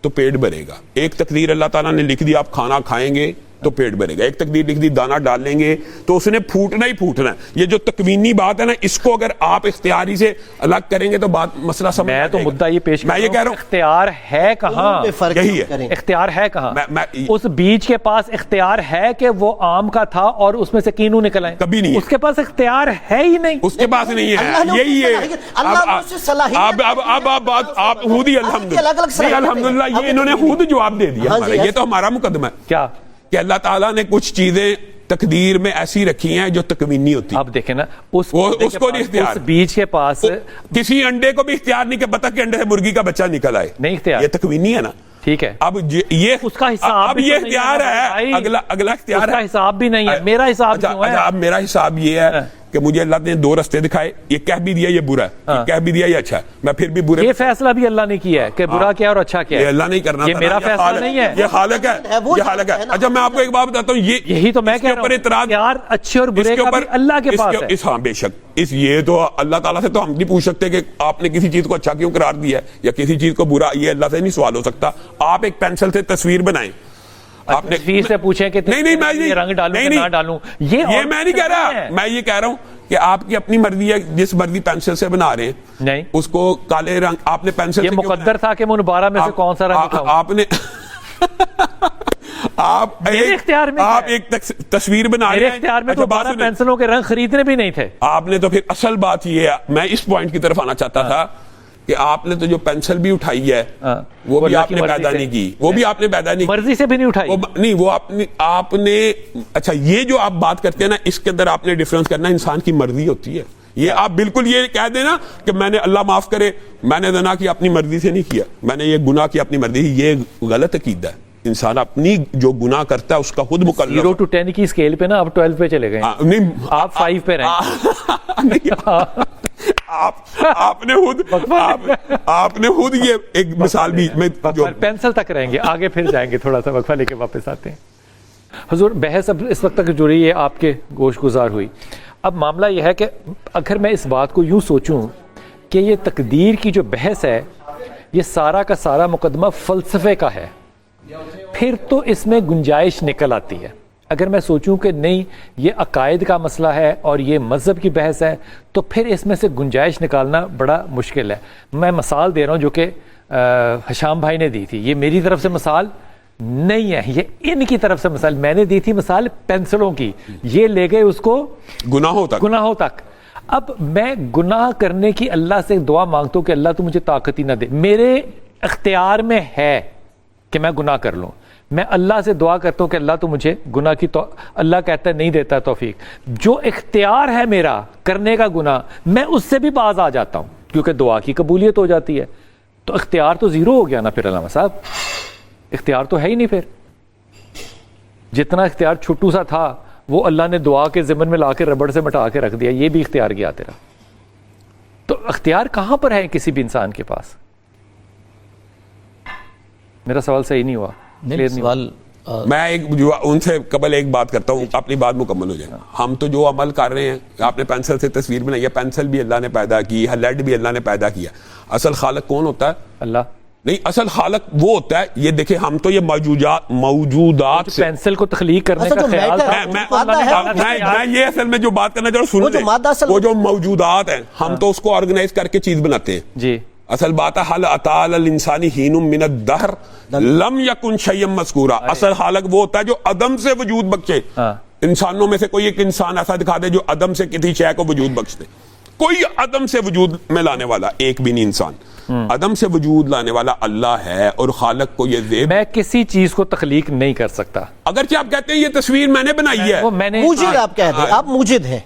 تو پیٹ بھرے گا. ایک تقدیر اللہ تعالیٰ نے لکھ دی آپ کھانا کھائیں گے تو پیٹ بھرے گا. ایک تقدیر لکھ دی دانا ڈال لیں گے تو اس نے پھوٹنا ہی پھوٹنا ہے. یہ جو تکوینی بات ہے نا, اس کو اگر آپ اختیاری سے الگ کریں گے تو بات مسئلہ سمجھ میں تو مدعا یہ پیش میں یہ کہہ رہا ہوں اختیار ہے کہاں, یہی ہے اختیار ہے کہاں. میں اس بیج کے پاس اختیار ہے کہ وہ آم کا تھا اور اس میں سے کینو نکل آئے؟ کبھی نہیں. اس کے پاس اختیار ہے ہی نہیں, اس کے پاس نہیں ہے. یہی ہے آپ خود ہی الحمدللہ یہ انہوں نے خود جواب دے دیا. یہ تو ہمارا مقدمہ ہے کیا کہ اللہ تعالیٰ نے کچھ چیزیں تقدیر میں ایسی رکھی ہیں جو تکوینی ہوتی. اب دیکھیں نا اس کو نہیں اختیار, اس بیج کے پاس کسی انڈے کو بھی اختیار نہیں کہ بطخ کے انڈے سے مرغی کا بچہ نکل آئے, نہیں اختیار, یہ تکوینی ہے نا. ٹھیک ہے, اب یہ اس کا حساب اب یہ اختیار ہے, اگلا اختیار اس کا حساب بھی نہیں ہے. میرا حساب کیوں ہے؟ اب میرا حساب یہ ہے کہ مجھے اللہ نے دو رستے دکھائے, یہ کہہ بھی دیا یہ برا ہے, یہ کہہ بھی دیا یہ اچھا ہے, میں پھر بھی برے. یہ فیصلہ بھی اللہ نے کیا ہے کہ برا کیا اور اچھا کیا ہے, یہ اللہ نہیں کرنا, یہ میرا فیصلہ نہیں ہے, یہ خالق ہے, یہ خالق ہے. اچھا میں آپ کو ایک بات بتاتا ہوں, یہی تو میں کہہ رہا ہوں, اختیار اچھے اور برے کا بھی اللہ کے پاس ہے. ہاں بے شک, یہ تو اللہ تعالیٰ سے تو ہم نہیں پوچھ سکتے کہ آپ نے کسی چیز کو اچھا کیوں قرار دیا ہے یا کسی چیز کو برا, یہ اللہ سے نہیں سوال ہو سکتا. آپ ایک پینسل سے تصویر بنائیں, آپ نے تصویر سے پوچھیں کہ نہیں میں رنگ ڈالوں کہ نہ ڈالوں, یہ میں نہیں کہہ رہا, میں یہ کہہ رہا ہوں کہ آپ کی اپنی مرضی ہے, جس مرضی پینسل سے بنا رہے ہیں نہیں اس کو کالے رنگ آپ نے پینسل, یہ مقدر تھا کہ میں ان 12 میں سے کون سا رنگ اٹھاؤں. آپ نے آپ ایک تصویر بنا رہے ہیں, میرے اختیار میں تو 12 پینسلوں کے رنگ خریدنے بھی نہیں تھے. آپ نے تو پھر اصل بات یہ ہے, میں اس پوائنٹ کی طرف آنا چاہتا تھا کہ آپ نے تو جو پینسل بھی اٹھائی ہے وہ بھی آپ نے پیدا نہیں کی, وہ بھی آپ نے پیدا نہیں, مرضی سے بھی نہیں اٹھائی, نہیں وہ آپ نے. اچھا یہ جو آپ بات کرتے ہیں نا, اس کے اندر آپ نے ڈیفرنس کرنا, انسان کی مرضی ہوتی ہے. یہ آپ بالکل یہ کہہ دیں نا کہ میں نے, اللہ معاف کرے, میں نے زنا کیا اپنی مرضی سے نہیں کیا, میں نے یہ گناہ کیا اپنی مرضی سے, یہ غلط عقیدہ ہے. انسان اپنی جو گناہ کرتا ہے اس کا خود مکلف. 0 to 10 کی اسکیل پہ نا آپ 12 پہ چلے گئے, نہیں آپ 5 پہ رہیں. آپ نے خود یہ ایک مثال بھی پینسل تک رہیں گے, آگے پھر جائیں گے, تھوڑا سا وقفہ لے کے واپس آتے ہیں. حضور بحث اب اس وقت تک جو رہی ہے آپ کے گوش گزار ہوئی. اب معاملہ یہ ہے کہ اگر میں اس بات کو یوں سوچوں کہ یہ تقدیر کی جو بحث ہے یہ سارا کا سارا مقدمہ فلسفے کا ہے, پھر تو اس میں گنجائش نکل آتی ہے. اگر میں سوچوں کہ نہیں یہ عقائد کا مسئلہ ہے اور یہ مذہب کی بحث ہے تو پھر اس میں سے گنجائش نکالنا بڑا مشکل ہے. میں مثال دے رہا ہوں جو کہ حشام بھائی نے دی تھی, یہ میری طرف سے مثال نہیں ہے, یہ ان کی طرف سے مثال میں نے دی تھی, مثال پینسلوں کی, یہ لے گئے اس کو گناہوں تک. اب میں گناہ کرنے کی اللہ سے دعا مانگتا ہوں کہ اللہ تو مجھے طاقت ہی نہ دے, میرے اختیار میں ہے کہ میں گناہ کر لوں, میں اللہ سے دعا کرتا ہوں کہ اللہ تو مجھے گناہ کی اللہ کہتا ہے نہیں دیتا توفیق. جو اختیار ہے میرا کرنے کا گناہ, میں اس سے بھی باز آ جاتا ہوں کیونکہ دعا کی قبولیت ہو جاتی ہے. تو اختیار تو زیرو ہو گیا نا پھر علامہ صاحب, اختیار تو ہے ہی نہیں. پھر جتنا اختیار چھوٹو سا تھا وہ اللہ نے دعا کے ضمن میں لا کے ربڑ سے مٹا کے رکھ دیا, یہ بھی اختیار گیا تیرا. تو اختیار کہاں پر ہے کسی بھی انسان کے پاس؟ میرا سوال صحیح نہیں ہوا. سوال میں ان سے قبل ایک بات کرتا ہوں, اپنی بات مکمل ہو جائے. ہم تو جو عمل کر رہے ہیں, آپ نے پینسل سے تصویر بنائی ہے, پینسل بھی اللہ نے پیدا کی ہے, لیڈ بھی اللہ نے پیدا کیا. اصل خالق کون ہوتا ہے؟ اللہ نہیں, اصل خالق وہ ہوتا ہے, یہ دیکھیں ہم تو یہ موجودات سے پینسل کو تخلیق کرنے کا خیال تھا. میں یہ اصل میں جو بات کرنا چاہ رہا ہوں سن لیں, وہ جو موجودات ہیں ہم تو اس کو آرگنائز کر کے چیز بناتے ہیں. جی اصل بات ہے حل اتی علی الانسان حین من الدہر لم یکن شیئا مذکورا. اصل خالق وہ ہوتا ہے جو عدم سے وجود بخشے. انسانوں میں سے کوئی ایک انسان ایسا دکھا دے جو عدم سے کسی شے کو وجود بخش دے. کوئی عدم سے وجود میں لانے والا ایک بھی نہیں انسان. عدم سے وجود لانے والا اللہ ہے, اور خالق کو یہ زیب, میں کسی چیز کو تخلیق نہیں کر سکتا. اگرچہ آپ کہتے ہیں یہ تصویر میں نے بنائی ہے, موجد آپ کہتے ہیں, آپ موجد ہیں.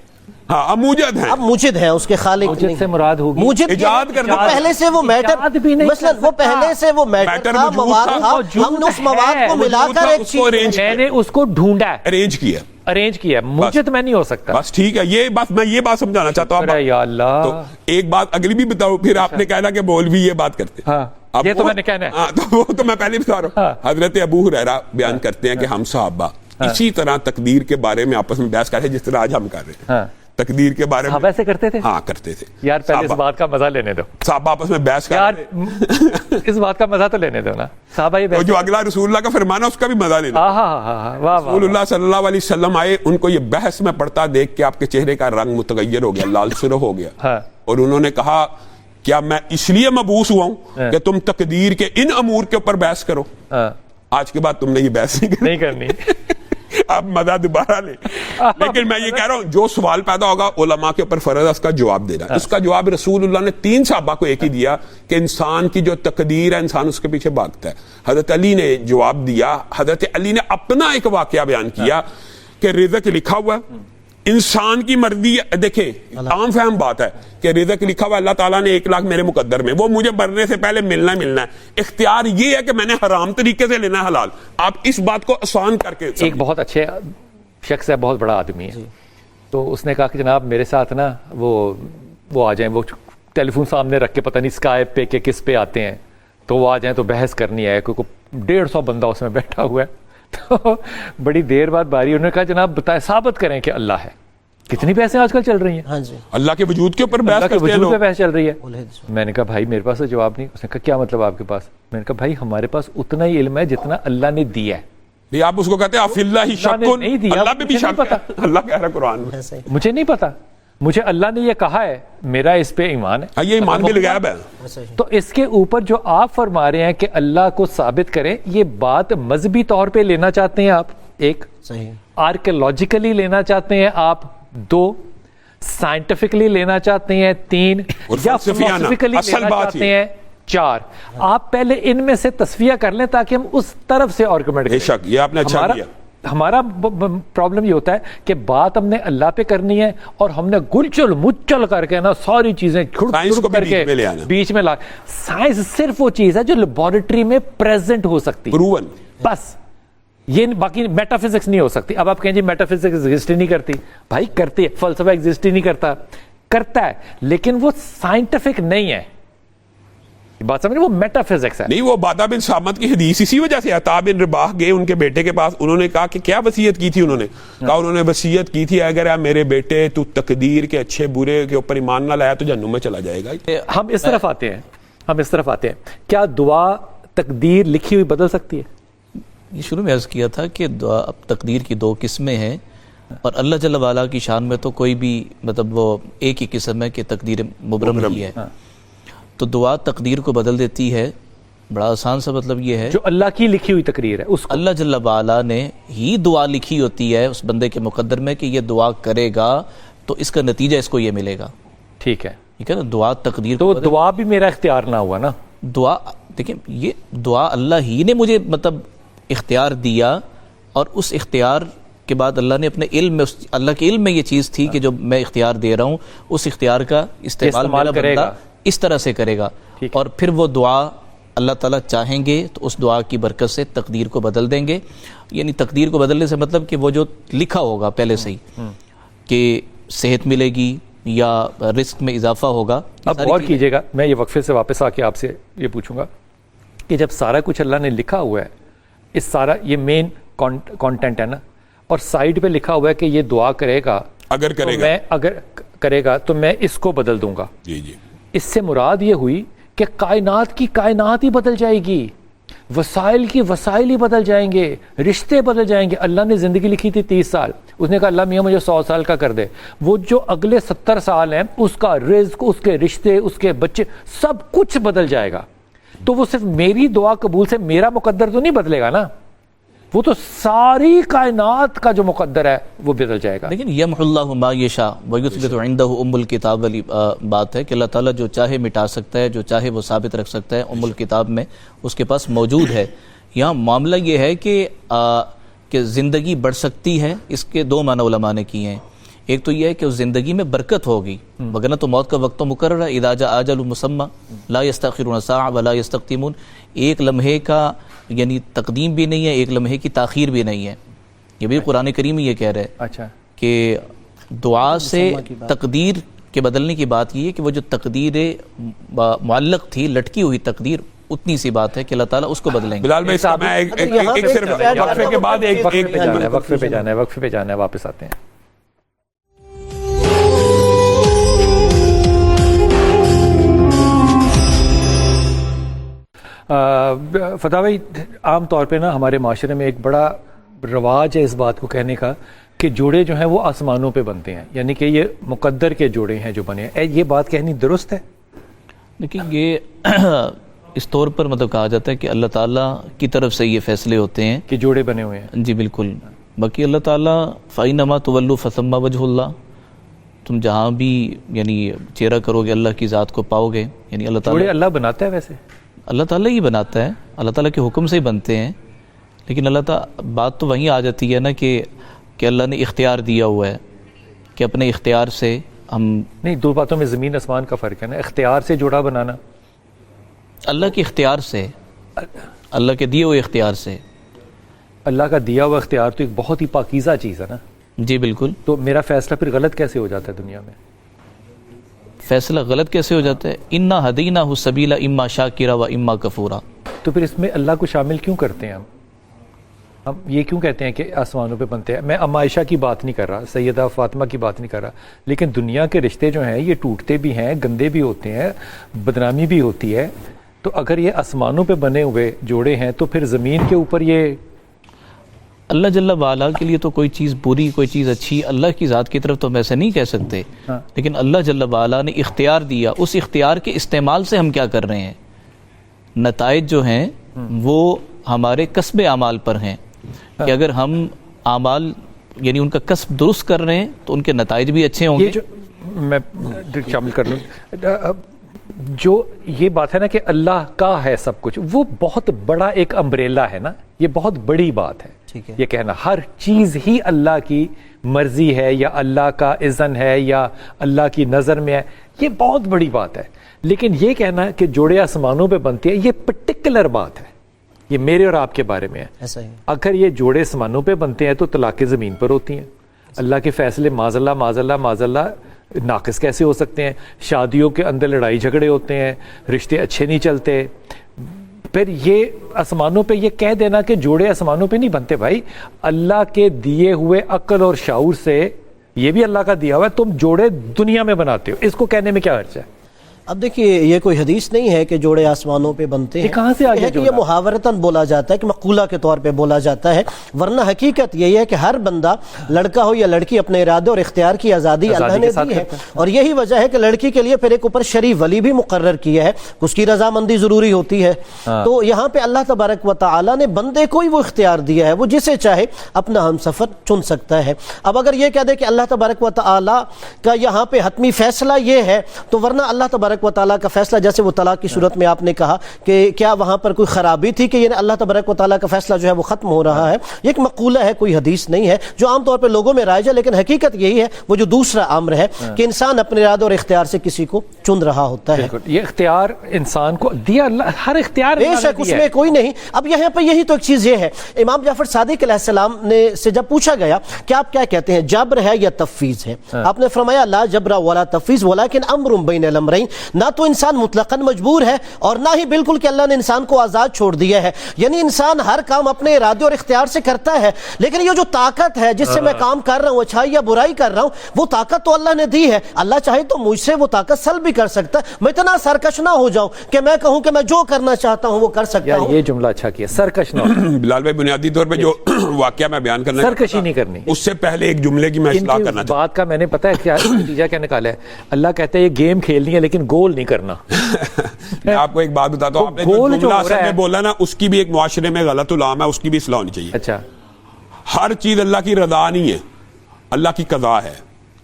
ہاں اب موجد ہیں, اب موجد ہیں, اس کے خالق موجد سے مراد ہوگی موجد ایجاد کرنا. پہلے سے وہ میٹر, مثلا وہ پہلے سے وہ میٹر تھا, مواد تھا, ہم نے اس مواد کو ملا کر ایک چیز, میں نے اس کو ڈھونڈا ہے, ارینج کیا. موجد میں نہیں ہو سکتا. بس ٹھیک ہے, یہ بات میں یہ بات سمجھانا چاہتا ہوں. یا اللہ, تو ایک بات اگلی بھی بتاؤ, پھر آپ نے کہنا کہ مولوی یہ بات کرتے ہیں. یہ تو میں نے کہنا ہے, وہ تو میں پہلے بتا رہا ہوں. حضرت ابو ہریرہ بیان کرتے ہیں کہ ہم صحابہ اسی طرح تقدیر کے بارے میں آپس میں بحث کرتے ہیں جس طرح آج ہم کر رہے ہیں. تقدیر کے بارے میں صحابہ ایسے کرتے تھے؟ ہاں کرتے تھے یار پہلے اس بات کا مزہ لینے دو، صحابہ آپس میں بحث یار کرتے اس بات کا مزہ تو لینے دو نا، صحابہ یہ اور جو اگلا رسول اللہ کا فرمان ہے اس کا بھی مزہ لینا. واہ رسول اللہ صلی اللہ علیہ وسلم آئے، ان کو یہ بحث میں پڑھتا دیکھ کے آپ کے چہرے کا رنگ متغیر ہو گیا، لال سرخ ہو گیا، اور انہوں نے کہا کیا میں اس لیے مبعوث ہوا ہوں کہ تم تقدیر کے ان امور کے اوپر بحث کرو؟ آج کے بعد تم نے یہ بحث نہیں کرنی. آپ مزہ دوبارہ لیں. لیکن میں یہ کہہ رہا ہوں جو سوال پیدا ہوگا علماء کے اوپر فرض ہے اس کا جواب دینا. اس کا جواب رسول اللہ نے 3 صحابہ کو ایک ہی دیا کہ انسان کی جو تقدیر ہے انسان اس کے پیچھے بھاگتا ہے. حضرت علی نے جواب دیا، حضرت علی نے اپنا ایک واقعہ بیان کیا کہ رزق لکھا ہوا انسان کی مرضی ہے. دیکھیں عام فہم بات ہے کہ رزق لکھا ہوا اللہ تعالیٰ نے 1 لاکھ میرے مقدر میں، وہ مجھے مرنے سے پہلے ملنا ہے. اختیار یہ ہے کہ میں نے حرام طریقے سے لینا ہے حلال. آپ اس بات کو آسان کر کے ایک بہت اچھے شخص ہے، بہت بڑا آدمی ہے، تو اس نے کہا کہ جناب میرے ساتھ نا وہ آ جائیں، وہ ٹیلی فون سامنے رکھ کے پتہ نہیں اسکائپ پہ کہ کس پہ آتے ہیں، تو وہ آ جائیں تو بحث کرنی ہے، کیونکہ 150 بندہ اس میں بیٹھا ہوا ہے. تو بڑی دیر بعد باری انہوں نے کہا جناب بتائیں، ثابت کریں کہ اللہ ہے. کتنی بحثیں آج کل چل رہی ہیں، ہاں جی، اللہ کے وجود کے اوپر بحث اللہ کے کرتے ہیں وجود پہ لوگ. بحث چل رہی ہے. میں نے کہا بھائی میرے پاس تو جواب نہیں. اس نے کہا کیا مطلب آپ کے پاس؟ میں نے کہا بھائی ہمارے پاس اتنا ہی علم ہے جتنا اللہ نے دیا ہے. نہیں آپ اس کو کہتے ہیں فی اللہ شک، نہیں دیا، اللہ پہ بھی مجھے شک نہیں ہے. پتا. اللہ کہہ رہا ہے قرآن میں مجھے نہیں پتا، مجھے اللہ نے یہ کہا ہے، میرا اس پہ ایمان ہے. یہ ایمان بھی غیب ہے. تو اس کے اوپر جو آپ فرما رہے ہیں کہ اللہ کو ثابت کریں، یہ بات مذہبی طور پہ لینا چاہتے ہیں آپ، ایک صحیح، آرکیولوجیکلی لینا چاہتے ہیں آپ، 2 سائنٹیفکلی لینا چاہتے ہیں، 3 اور یا فلسفیانہ. فلسفیکلی اصل لینا بات چاہتے ہیں، 4. آپ پہلے ان میں سے تصفیہ کر لیں تاکہ ہم اس طرف سے آرگومنٹ بے شک یہ آپ نے اچھا کیا. ہمارا پرابلم یہ ہوتا ہے کہ بات ہم نے اللہ پہ کرنی ہے اور ہم نے گلچل مچل کر کے نا ساری چیزیں بیچ میں لا. سائنس صرف وہ چیز ہے جو لیبارٹری میں پریزنٹ ہو سکتی ہے، پروون. بس یہ باقی میٹا فزکس نہیں ہو سکتی. اب آپ کہیں جی میٹا فزکس ایگزسٹ ہی نہیں کرتی، بھائی کرتی ہے. فلسفہ ایگزسٹ ہی نہیں کرتا ہے لیکن وہ سائنٹیفک نہیں ہے. بات سمجھ، وہ میٹا فزکس ہے. نہیں وہ عبادہ بن صامت کی حدیث اسی وجہ سے عطا بن رباح گئے ان کے بیٹے کے پاس. انہوں نے کہا کہ کیا وصیت کی تھی؟ انہوں نے کہا انہوں نے وصیت کی تھی اگر میرے بیٹے تو تقدیر کے اچھے برے کے اوپر ایمان نہ لایا تو جہنم میں چلا جائے گا. ہم اس طرف آتے ہیں کیا دعا تقدیر لکھی ہوئی بدل سکتی ہے؟ یہ شروع میں عرض کیا تھا کہ اب تقدیر کی 2 قسمیں ہیں، اور اللہ جل وعلا کی شان میں تو کوئی بھی مطلب وہ ایک ہی قسم ہے کہ تقدیر مبرم ہی ہے. تو دعا تقدیر کو بدل دیتی ہے. بڑا آسان سا مطلب یہ ہے جو اللہ کی لکھی ہوئی تقریر ہے اس کو اللہ جل وعلا نے ہی دعا لکھی ہوتی ہے اس بندے کے مقدر میں کہ یہ دعا کرے گا تو اس کا نتیجہ اس کو یہ ملے گا. ٹھیک ہے نا. دعا تقدیر تو دعا بھی میرا اختیار نہ ہوا نا. دعا دیکھیں یہ دعا اللہ ہی نے مجھے مطلب اختیار دیا، اور اس اختیار کے بعد اللہ نے اپنے علم میں اللہ کے علم میں یہ چیز تھی کہ جو میں اختیار دے رہا ہوں اس اختیار کا استعمال میرا بندہ اس طرح سے کرے گا. اور پھر وہ دعا اللہ تعالیٰ چاہیں گے تو اس دعا کی برکت سے تقدیر کو بدل دیں گے. یعنی تقدیر کو بدلنے سے مطلب کہ وہ جو لکھا ہوگا پہلے سے ہی کہ صحت ملے گی یا رزق میں اضافہ ہوگا. اب غور کیجئے گا، میں یہ وقفے سے واپس آ کے آپ سے یہ پوچھوں گا کہ جب سارا کچھ اللہ نے لکھا ہوا ہے، اس سارا یہ مین کانٹینٹ ہے نا، اور سائڈ پہ لکھا ہوا ہے کہ یہ دعا کرے گا، اگر کرے گا تو میں اس کو بدل دوں گا. جی جی. اس سے مراد یہ ہوئی کہ کائنات کی کائنات ہی بدل جائے گی، وسائل کی وسائل ہی بدل جائیں گے، رشتے بدل جائیں گے. اللہ نے زندگی لکھی تھی 30 سال، اس نے کہا اللہ میاں مجھے 100 سال کا کر دے. وہ جو اگلے 70 سال ہیں اس کا رزق، اس کے رشتے، اس کے بچے، سب کچھ بدل جائے گا. تو وہ صرف میری دعا قبول سے میرا مقدر تو نہیں بدلے گا نا، وہ تو ساری کائنات کا جو مقدر ہے وہ بدل جائے گا. لیکن یمحو اللہ ما یشاء ویثبت عندہ ام الکتاب والی بات ہے کہ اللہ تعالیٰ جو چاہے مٹا سکتا ہے، جو چاہے وہ ثابت رکھ سکتا ہے، ام الکتاب میں اس کے پاس موجود ہے. یہاں معاملہ یہ ہے کہ زندگی بڑھ سکتی ہے. اس کے 2 معنی علماء نے کیے ہیں. ایک تو یہ ہے کہ اس زندگی میں برکت ہوگی، وگرنہ تو موت کا وقت تو مقرر ہے. اذا جاء اجل مسمى لا يستأخرون ساعة ولا يستقدمون. ایک لمحے کا یعنی تقدیم بھی نہیں ہے، ایک لمحے کی تاخیر بھی نہیں ہے. یہ بھی قرآن کریم یہ کہہ رہا ہے اچھا کہ دعا سے تقدیر کے بدلنے کی بات یہ ہے کہ وہ جو تقدیر معلق تھی، لٹکی ہوئی تقدیر، اتنی سی بات ہے کہ اللہ تعالیٰ اس کو بدلیں گے. بلال میں ایک صرف وقفے کے بعد وقفے پہ جانا ہے، واپس آتے ہیں. فتح بھائی عام طور پہ نا ہمارے معاشرے میں ایک بڑا رواج ہے اس بات کو کہنے کا کہ جوڑے جو ہیں وہ آسمانوں پہ بنتے ہیں، یعنی کہ یہ مقدر کے جوڑے ہیں جو بنے ہیں، یہ بات کہنی درست ہے؟ لیکن یہ اس طور پر مطلب کہا جاتا ہے کہ اللہ تعالیٰ کی طرف سے یہ فیصلے ہوتے ہیں کہ جوڑے بنے ہوئے ہیں. جی بالکل. باقی اللہ تعالیٰ فَإِنَّمَا تُوَلُّوا فَثَمَّ وَجْهُ اللَّهِ، تم جہاں بھی یعنی چہرہ کرو گے اللہ کی ذات کو پاؤ گے. یعنی اللہ تعالیٰ، جوڑے اللہ بناتا ہے ویسے؟ اللہ تعالیٰ ہی بناتا ہے، اللہ تعالیٰ کے حکم سے ہی بنتے ہیں. لیکن اللہ تعالیٰ بات تو وہیں آ جاتی ہے نا کہ اللہ نے اختیار دیا ہوا ہے کہ اپنے اختیار سے ہم نہیں، دو باتوں میں زمین آسمان کا فرق ہے نا. اختیار سے جوڑا بنانا اللہ کے اختیار سے، اللہ کے دیے ہوئے اختیار سے. اللہ کا دیا ہوا اختیار تو ایک بہت ہی پاکیزہ چیز ہے نا. جی بالکل. تو میرا فیصلہ پھر غلط کیسے ہو جاتا ہے دنیا میں؟ فیصلہ غلط کیسے ہو جاتا ہے؟ اِنَّا هَدَيْنَاهُ السَّبِيلَ إِمَّا شَاكِرًا وَإِمَّا كَفُورًا. تو پھر اس میں اللہ کو شامل کیوں کرتے ہیں ہم یہ کیوں کہتے ہیں کہ آسمانوں پہ بنتے ہیں؟ میں ام عائشہ کی بات نہیں کر رہا، سیدہ فاطمہ کی بات نہیں کر رہا، لیکن دنیا کے رشتے جو ہیں یہ ٹوٹتے بھی ہیں، گندے بھی ہوتے ہیں، بدنامی بھی ہوتی ہے. تو اگر یہ آسمانوں پہ بنے ہوئے جوڑے ہیں تو پھر زمین کے اوپر یہ اللہ جل وعلا کے لیے تو کوئی چیز بری کوئی چیز اچھی اللہ کی ذات کی طرف تو ہم ایسے نہیں کہہ سکتے. لیکن اللہ جل وعلا نے اختیار دیا، اس اختیار کے استعمال سے ہم کیا کر رہے ہیں. نتائج جو ہیں وہ ہمارے کسب اعمال پر ہیں کہ اگر ہم اعمال یعنی ان کا کسب درست کر رہے ہیں تو ان کے نتائج بھی اچھے ہوں گے. یہ جو میں شامل کر لوں، جو یہ بات ہے نا کہ اللہ کا ہے سب کچھ، وہ بہت بڑا ایک امبریلا ہے نا، یہ بہت بڑی بات ہے. ٹھیک ہے. یہ کہنا ہر چیز ہی اللہ کی مرضی ہے یا اللہ کا اذن ہے یا اللہ کی نظر میں ہے، یہ بہت بڑی بات ہے. لیکن یہ کہنا کہ جوڑے آسمانوں پہ بنتے ہیں، یہ پرٹیکولر بات ہے، یہ میرے اور آپ کے بارے میں ہے. ایسا ہی اگر یہ جوڑے آسمانوں پہ بنتے ہیں تو طلاقیں زمین پر ہوتی ہیں. اللہ کے فیصلے معاذ اللہ معاذ اللہ معاذ اللہ ناقص کیسے ہو سکتے ہیں؟ شادیوں کے اندر لڑائی جھگڑے ہوتے ہیں، رشتے اچھے نہیں چلتے. پھر یہ آسمانوں پہ یہ کہہ دینا کہ جوڑے آسمانوں پہ نہیں بنتے، بھائی اللہ کے دیے ہوئے عقل اور شعور سے، یہ بھی اللہ کا دیا ہوا ہے، تم جوڑے دنیا میں بناتے ہو، اس کو کہنے میں کیا حرج ہے؟ اب دیکھیے یہ کوئی حدیث نہیں ہے کہ جوڑے آسمانوں پہ بنتے ہیں. یہ کہاں سے آ گیا کہ یہ محاورتاً بولا جاتا ہے، کہ مقولہ کے طور پہ بولا جاتا ہے، ورنہ حقیقت یہی ہے کہ ہر بندہ لڑکا ہو یا لڑکی اپنے ارادے اور اختیار کی آزادی اللہ نے دی ہے. اور یہی وجہ ہے کہ لڑکی کے لیے پھر ایک اوپر شرعی ولی بھی مقرر کیا ہے، اس کی رضامندی ضروری ہوتی ہے. تو یہاں پہ اللہ تبارک و تعالیٰ نے بندے کو ہی وہ اختیار دیا ہے، وہ جسے چاہے اپنا ہم سفر چن سکتا ہے. اب اگر یہ کہہ دے کہ اللہ تبارک و تعالیٰ کا یہاں پہ حتمی فیصلہ یہ ہے، تو ورنہ اللہ تبارک و تعالیٰ کا فیصلہ، جیسے وہ طلاق کی صورت میں آپ نے کہا کہ کیا وہاں پر کوئی خرابی تھی کہ یہ اللہ تبارک و تعالیٰ کا فیصلہ جو ہے وہ ختم ہو رہا ہے. یہ ایک مقولہ ہے، کوئی حدیث نہیں ہے، جو عام طور پہ لوگوں میں رائج ہے. لیکن حقیقت یہی ہے، وہ جو دوسرا امر ہے کہ انسان اپنے ارادے اور اختیار سے کسی کو چن رہا ہوتا ہے. یہ اختیار انسان کو دیا اللہ، ہر اختیار بے شک اس میں کوئی نہیں. اب یہاں پہ یہی تو ایک چیز یہ ہے، امام جعفر صادق علیہ السلام نے سے جب پوچھا گیا کہ آپ کیا کہتے ہیں، جبر ہے یا تفویض ہے؟ آپ نے فرمایا لا جبر ولا تفویض ولکن امر بین الامرین. نہ تو انسان مطلقاً مجبور ہے اور نہ ہی بالکل کہ اللہ نے انسان کو آزاد چھوڑ دیا ہے. یعنی انسان ہر کام اپنے ارادے اور اختیار سے کرتا ہے، لیکن یہ جو طاقت ہے جس سے میں کام کر رہا ہوں، اچھائی یا برائی کر رہا ہوں، وہ طاقت تو اللہ نے دی ہے. اللہ چاہے تو مجھ سے وہ طاقت سلب بھی کر سکتا ہے. میں اتنا سرکش نہ ہو جاؤں کہ میں کہوں کہ میں جو کرنا چاہتا ہوں وہ کر سکتا ہوں. یہ جملہ اچھا کیا، سرکش نہ ہو. بلال بھائی بنیادی طور پہ جو واقعہ میں بیان کرنا سرکشی نہیں کرنی. اس سے پہلے ایک جملے کی میں اصلاح کرنا چاہتا ہوں. بات کا میں نے پتا ہے کیا نتیجہ کیا نکالا ہے. اللہ کہتا ہے یہ گیم کھیلنی ہے لیکن گول نہیں کرنا. میں آپ کو ایک بات بتاتا ہوں، آپ نے جو جملہ اصل میں بولا نا، اس کی بھی ایک معاشرے میں غلط علام ہے، اس کی بھی اصلاح ہونی چاہیے. اچھا، ہر چیز اللہ کی رضا نہیں ہے، اللہ کی قضا ہے.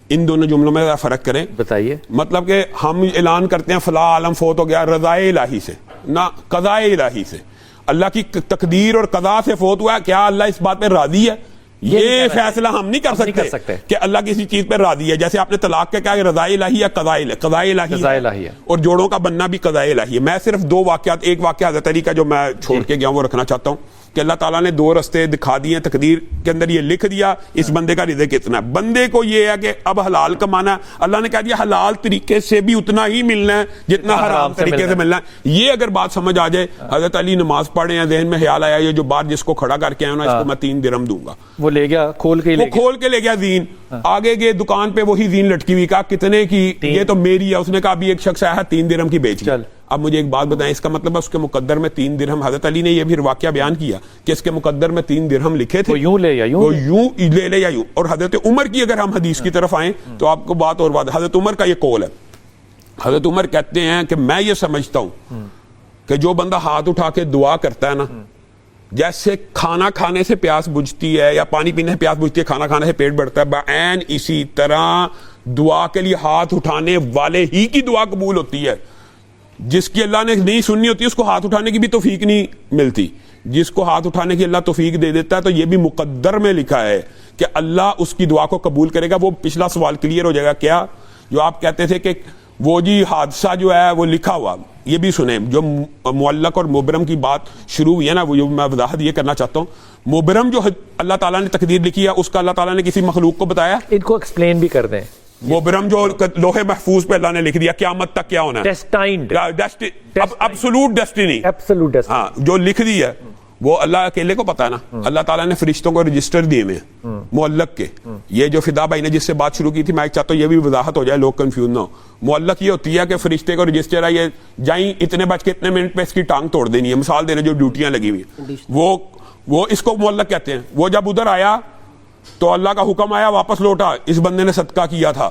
ان دونوں جملوں میں فرق کریں. بتائیے. مطلب کہ ہم اعلان کرتے ہیں فلاں عالم فوت ہو گیا رضا الہی سے، نہ قضاء الہی سے. اللہ کی تقدیر اور قضا سے فوت ہوا ہے، کیا اللہ اس بات پہ راضی ہے؟ یہ فیصلہ ہم نہیں کر سکتے کہ اللہ کسی چیز پہ راضی ہے. جیسے آپ نے طلاق کا کیا رضا الہی یا قضاء الہی ہے، اور جوڑوں کا بننا بھی قضاء الہی ہے. میں صرف دو واقعات، ایک واقعہ حضرت علی کا جو میں چھوڑ کے گیا ہوں وہ رکھنا چاہتا ہوں کہ اللہ تعالیٰ نے دو رستے دکھا دیے، تقدیر کے اندر یہ لکھ دیا اس بندے کا رزق کتنا ہے. بندے کو یہ ہے کہ اب حلال کمانا ہے، اللہ نے کہہ دیا حلال طریقے سے بھی اتنا ہی ملنا ہے جتنا حرام طریقے سے ملنا ہے. یہ اگر بات سمجھ آ جائے، حضرت علی نماز پڑھے ہیں، ذہن میں خیال آیا یہ جو بات جس کو کھڑا کر کے آیا نا اس کو میں 3 درہم دوں گا، وہ لے گیا کھول کے لے گیا زین. آگے گئے دکان پہ وہی زین لٹکی ہوئی، کہا کتنے کی؟ یہ تو میری ہے. اس نے کہا ابھی ایک شخص آیا ہے 3 درہم کی بیچ. اب مجھے ایک بات بتائیں، اس کا مطلب ہے اس کے مقدر میں 3 درہم، حضرت علی نے یہ بھی واقعہ بیان کیا کہ اس کے مقدر میں 3 درہم لکھے تھے، وہ یوں لے یا یوں وہ یوں لے یا یوں. اور حضرت عمر کی اگر ہم حدیث کی طرف آئیں تو آپ کو بات اور بات، حضرت عمر کا یہ قول ہے. حضرت عمر کہتے ہیں کہ میں یہ سمجھتا ہوں کہ جو بندہ ہاتھ اٹھا کے دعا کرتا ہے نا، جیسے کھانا کھانے سے پیاس بجھتی ہے یا پانی پینے سے پیاس بجھتی ہے، کھانا کھانے سے پیٹ بڑھتا ہے، بعین اسی طرح دعا کے لیے ہاتھ اٹھانے والے ہی کی دعا قبول ہوتی ہے. جس کی اللہ نے نہیں سننی ہوتی اس کو ہاتھ اٹھانے کی بھی توفیق نہیں ملتی. جس کو ہاتھ اٹھانے کی اللہ توفیق دے دیتا ہے تو یہ بھی مقدر میں لکھا ہے کہ اللہ اس کی دعا کو قبول کرے گا. وہ پچھلا سوال کلیئر ہو جائے گا. کیا جو آپ کہتے تھے کہ وہ جی حادثہ جو ہے وہ لکھا ہوا، یہ بھی سنیں. جو معلق اور مبرم کی بات شروع ہوئی ہے نا، وہ میں وضاحت یہ کرنا چاہتا ہوں. مبرم جو اللہ تعالیٰ نے تقدیر لکھی ہے اس کا اللہ تعالیٰ نے کسی مخلوق کو بتایا؟ ان کو ایکسپلین بھی کر دیں. مبرم جو لوح محفوظ پہ اللہ نے لکھ دیا قیامت تک کیا ہونا ہے، ڈیسٹائنڈ، ایبسولوٹ ڈیسٹینی، ایبسولوٹ ڈیسٹینی، ہاں جو لکھ دی ہے وہ اللہ اکیلے کو پتا ہے نا. اللہ تعالیٰ نے فرشتوں کو رجسٹر دیے ہوئے ہیں معلق کے. یہ جو فدا بھائی نے جس سے بات شروع کی تھی، میں چاہتا ہوں یہ بھی وضاحت ہو جائے، لوگ کنفیوز نہ ہو. معلق یہ ہوتی ہے کہ فرشتے کو رجسٹر ہے، یہ جائیں اتنے بج کے اتنے منٹ پہ اس کی ٹانگ توڑ دینی ہے، مثال دے رہے جو ڈیوٹیاں لگی ہوئی ہیں، وہ اس کو معلق کہتے ہیں. وہ جب ادھر آیا تو اللہ کا حکم آیا واپس لوٹا، اس بندے نے صدقہ کیا تھا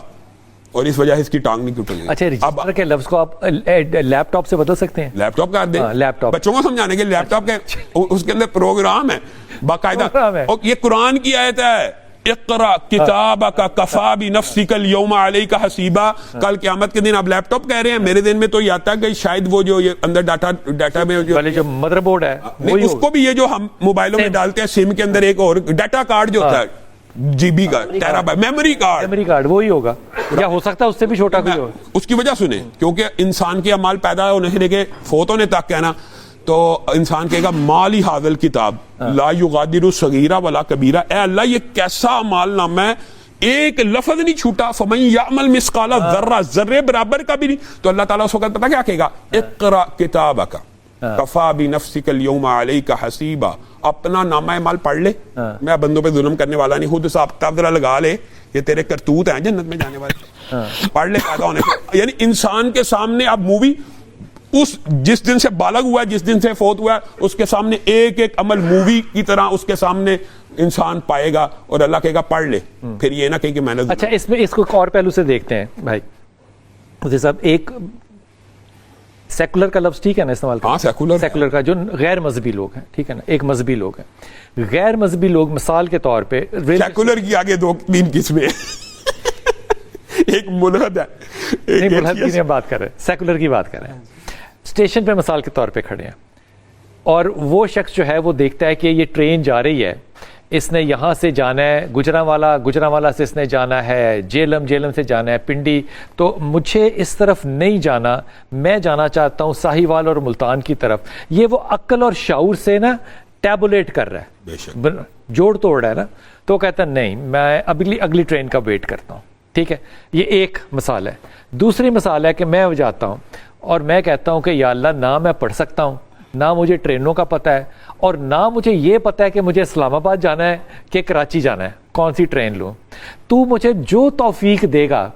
اور اس وجہ سے اس کی ٹانگ نہیں ٹوٹے گی. اچھا، رجسٹر کے لفظ کو آپ لیپ ٹاپ سے بدل سکتے ہیں؟ لیپ ٹاپ کر دیں، لیپ ٹاپ بچوں کو سمجھانے کے لیپ ٹاپ کے اس کے اندر پروگرام ہے باقاعدہ. اور یہ قرآن کی آیت ہے، اقرا کتابک کفا بنفسک اليوم علیک حسیبا. کل قیامت کے دن آپ لیپ ٹاپ کہہ رہے ہیں، میرے دن میں تو یہ آتا ہے کہ شاید وہ جو یہ اندر ڈاٹا میں جو مدر بورڈ ہے اس کو بھی یہ جو ہم موبائلوں میں ڈالتے ہیں سم کے اندر ایک اور ڈاٹا کارڈ جو ہوتا ہے جی بی کا ٹیرا بائٹ میموری کارڈ وہی ہوگا، یا ہو سکتا ہے اس سے بھی چھوٹا کوئی ہو. اس کی وجہ سنیں، کیونکہ انسان کے اعمال پیدا ہونے سے لے کے فوت ہونے تک کہنا تو انسان کہے گا مالی حاضل کتاب لا یغادر صغیرہ ولا کبیرہ. اے اللہ یہ کیسا اعمال نامہ ہے، ایک لفظ نہیں چھوٹا. فمن یعمل مثقال ذرہ، ذرے برابر کا بھی نہیں. تو اللہ تعالیٰ اس وقت پتہ کیا کہے گا، اقرا کتابک کفا بنفسک اليوم علیک حسیبا. اپنا نامہ اعمال پڑھ لے، میں بندوں پہ ظلم کرنے والا نہیں. خود حساب کتاب ذرا لگا لے، یہ تیرے کرتوت ہیں جنت میں جانے والے. پڑھ لے پیدا ہونے سے. یعنی انسان کے سامنے اب مووی، اس جس دن سے بالغ ہوا ہے، جس دن سے فوت ہوا ہے، اس کے سامنے ایک ایک عمل مووی کی طرح اس کے سامنے انسان پائے گا اور اللہ کہے گا پڑھ لے. پھر یہ نہ کہیں کہ میں نے. اچھا، اس میں اس کو ایک اور پہلو سے دیکھتے ہیں بھائی مجھے صاحب. ایک سیکولر کا لفظ ٹھیک ہے نا استعمال کرنا؟ ہاں سیکولر کا جو غیر مذہبی لوگ ہیں، ٹھیک ہے نا، ایک مذہبی لوگ ہیں، غیر مذہبی لوگ مثال کے طور پہ سیکولر کی آگے 2-3 قسمیں ایک ملحد ہے، نہیں ملحد کی نہیں بات کر رہے، سیکولر کی بات کر رہے ہیں. اسٹیشن پہ مثال کے طور پہ کھڑے ہیں اور وہ شخص جو ہے وہ دیکھتا ہے کہ یہ ٹرین جا رہی ہے، اس نے یہاں سے جانا ہے گجرانوالا سے اس نے جانا ہے جیلم سے جانا ہے پنڈی، تو مجھے اس طرف نہیں جانا، میں جانا چاہتا ہوں ساہیوال اور ملتان کی طرف. یہ وہ عقل اور شعور سے نا ٹیبولیٹ کر رہا ہے، جوڑ توڑ رہا ہے نا. تو کہتا ہے نہیں، میں اگلی ٹرین کا ویٹ کرتا ہوں. ٹھیک ہے، یہ ایک مثال ہے. دوسری مثال ہے کہ میں جاتا ہوں اور میں کہتا ہوں کہ یا اللہ نہ میں پڑھ سکتا ہوں، نہ مجھے ٹرینوں کا پتہ ہے، اور نہ مجھے یہ پتہ ہے کہ مجھے اسلام آباد جانا ہے کہ کراچی جانا ہے، کون سی ٹرین لوں. تو مجھے جو توفیق دے گا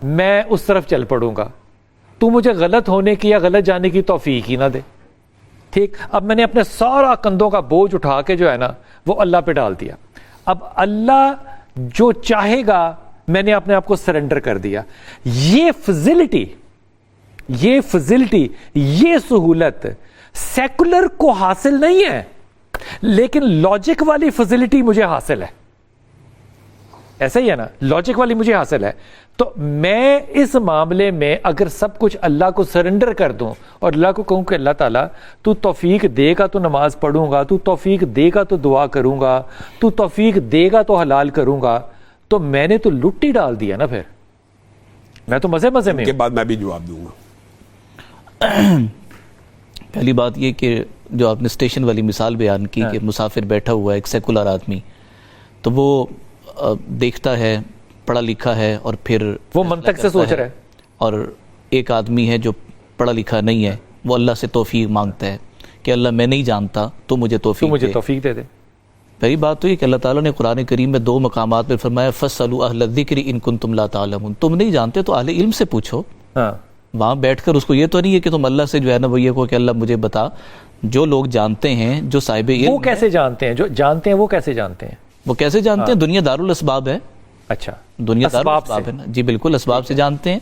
میں اس طرف چل پڑوں گا. تو مجھے غلط ہونے کی یا غلط جانے کی توفیق ہی نہ دے. ٹھیک، اب میں نے اپنے سارا کندھوں کا بوجھ اٹھا کے جو ہے نا وہ اللہ پہ ڈال دیا. اب اللہ جو چاہے گا میں نے اپنے آپ کو سرنڈر کر دیا. یہ فضیلٹی، یہ سہولت سیکولر کو حاصل نہیں ہے، لیکن لاجک والی فضیلٹی مجھے حاصل ہے. ایسا ہی ہے نا، لاجک والی مجھے حاصل ہے. تو میں اس معاملے میں اگر سب کچھ اللہ کو سرنڈر کر دوں اور اللہ کو کہوں کہ اللہ تعالیٰ تو توفیق دے گا تو نماز پڑھوں گا، تو توفیق دے گا تو دعا کروں گا، تو توفیق دے گا تو حلال کروں گا، تو میں نے تو لٹی ڈال دیا نا. پھر میں تو مزے میں کے بعد میں بھی جواب دوں گا. پہلی بات یہ کہ جو آپ نے اسٹیشن والی مثال بیان کی کہ مسافر بیٹھا ہوا ہے ایک سیکولر آدمی، تو وہ دیکھتا ہے، پڑھا لکھا ہے، اور پھر وہ منطق سے سوچ رہا ہے. اور ایک آدمی ہے جو پڑھا لکھا نہیں ہے، وہ اللہ سے توفیق مانگتا ہے کہ اللہ میں نہیں جانتا تو مجھے توفیق دے دے. پہلی بات تو یہ کہ اللہ تعالیٰ نے قرآن کریم میں 2 مقامات پر فرمایا فَاسْأَلُوا أَهْلَ الذِّكْرِ إِن كُنتُمْ لَا تَعْلَمُونَ. تم نہیں جانتے تو اہل علم سے پوچھو. وہاں بیٹھ کر اس کو یہ تو نہیں ہے کہ تم اللہ سے جو ہے نا وہ یہ کو کہ اللہ مجھے بتا. جو لوگ جانتے ہیں, جو صاحب علم, وہ کیسے جانتے ہیں؟ جو جانتے ہیں وہ کیسے جانتے ہیں؟ وہ کیسے جانتے ہیں؟ دنیا دارالاسباب ہے. اچھا, دنیا اسباب دارالاسباب ہے نا جی, بالکل اسباب سے جانتے ہیں.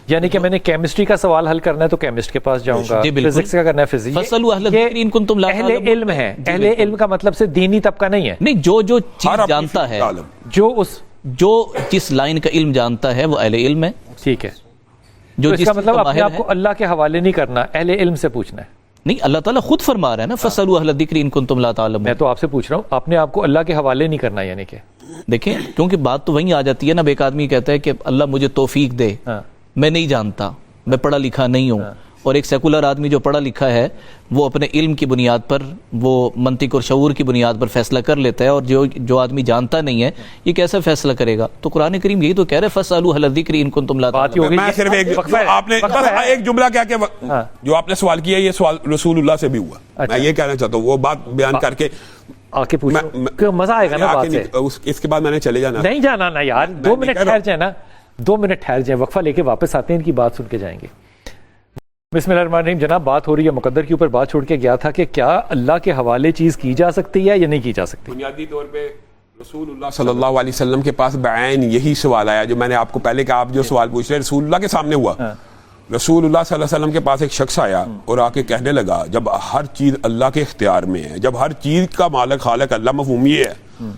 یعنی کہ میں نے کیمسٹری کا سوال حل کرنا ہے تو کیمسٹ کے پاس جاؤں گا, جی بالکل. فزکس کا کرنا ہے فزکس. فَاسْأَلُوا أَهْلَ الذِّكْرِ إِن كُنتُمْ لَا اہل تَعْلَمُونَ. علم ہے. اہل علم کا مطلب سے دینی طبقہ نہیں ہے. نہیں, جو چیز جانتا ہے, جو جس لائن کا علم جانتا ہے وہ اہل علم ہے. ٹھیک ہے, جو تو اس جس کا چیز مطلب کا اپنے ماہر آپ ہے. کو اللہ کے حوالے نہیں کرنا, اہل علم سے پوچھنا ہے. نہیں, اللہ تعالیٰ خود فرما رہا ہے نا فَاسْأَلُوا أَهْلَ الذِّكْرِ إِن كُنتُمْ لَا تَعْلَمُونَ. میں تو آپ سے پوچھ رہا ہوں, اپنے آپ کو اللہ کے حوالے نہیں کرنا. یعنی کہ دیکھیں, کیونکہ بات تو وہیں آ جاتی ہے نا, ایک آدمی کہتا ہے کہ اللہ مجھے توفیق دے, میں نہیں جانتا, میں پڑھا لکھا نہیں ہوں. اور ایک سیکولر آدمی جو پڑھا لکھا ہے وہ اپنے علم کی بنیاد پر, وہ منطق اور شعور کی بنیاد پر فیصلہ کر لیتا ہے, اور جو آدمی جانتا نہیں ہے یہ کیسا فیصلہ کرے گا؟ تو قرآن کریم یہی تو کہہ رہے فَاسْأَلُوا أَهْلَ الذِّكْرِ إِن كُنتُمْ لَا تَعْلَمُونَ. میں صرف ایک جملہ کیا کہ جو آپ نے سوال کیا یہ سوال رسول اللہ سے بھی ہوا. میں یہ کہنا چاہتا ہوں, وہ بات بیان کر کے آکے پوچھو, مزہ آئے گا نا بات سے. اس کے بعد میں نے چلے جانا. نہیں جانا نا یار, 2 منٹ ٹھہر جائیں نا, 2 منٹ ٹھہر جائیں, وقفہ لے کے واپس آتے ہیں, ان کی بات سن کے جائیں گے. بسم اللہ الرحمن الرحیم. جناب بات ہو رہی ہے مقدر کے اوپر, بات چھوڑ کے گیا تھا کہ کیا اللہ کے حوالے چیز کی جا سکتی ہے یا نہیں کی جا سکتی؟ بنیادی طور پہ رسول اللہ صلی اللہ علیہ وسلم کے پاس بعین یہی سوال آیا جو میں نے آپ کو پہلے کہا. آپ جو سوال پوچھ رہے ہیں رسول اللہ کے سامنے ہوا. رسول اللہ صلی اللہ علیہ وسلم کے پاس ایک شخص آیا اور آ کے کہنے لگا, جب ہر چیز اللہ کے اختیار میں ہے, جب ہر چیز کا مالک خالق اللہ مفہوم یہ ہے,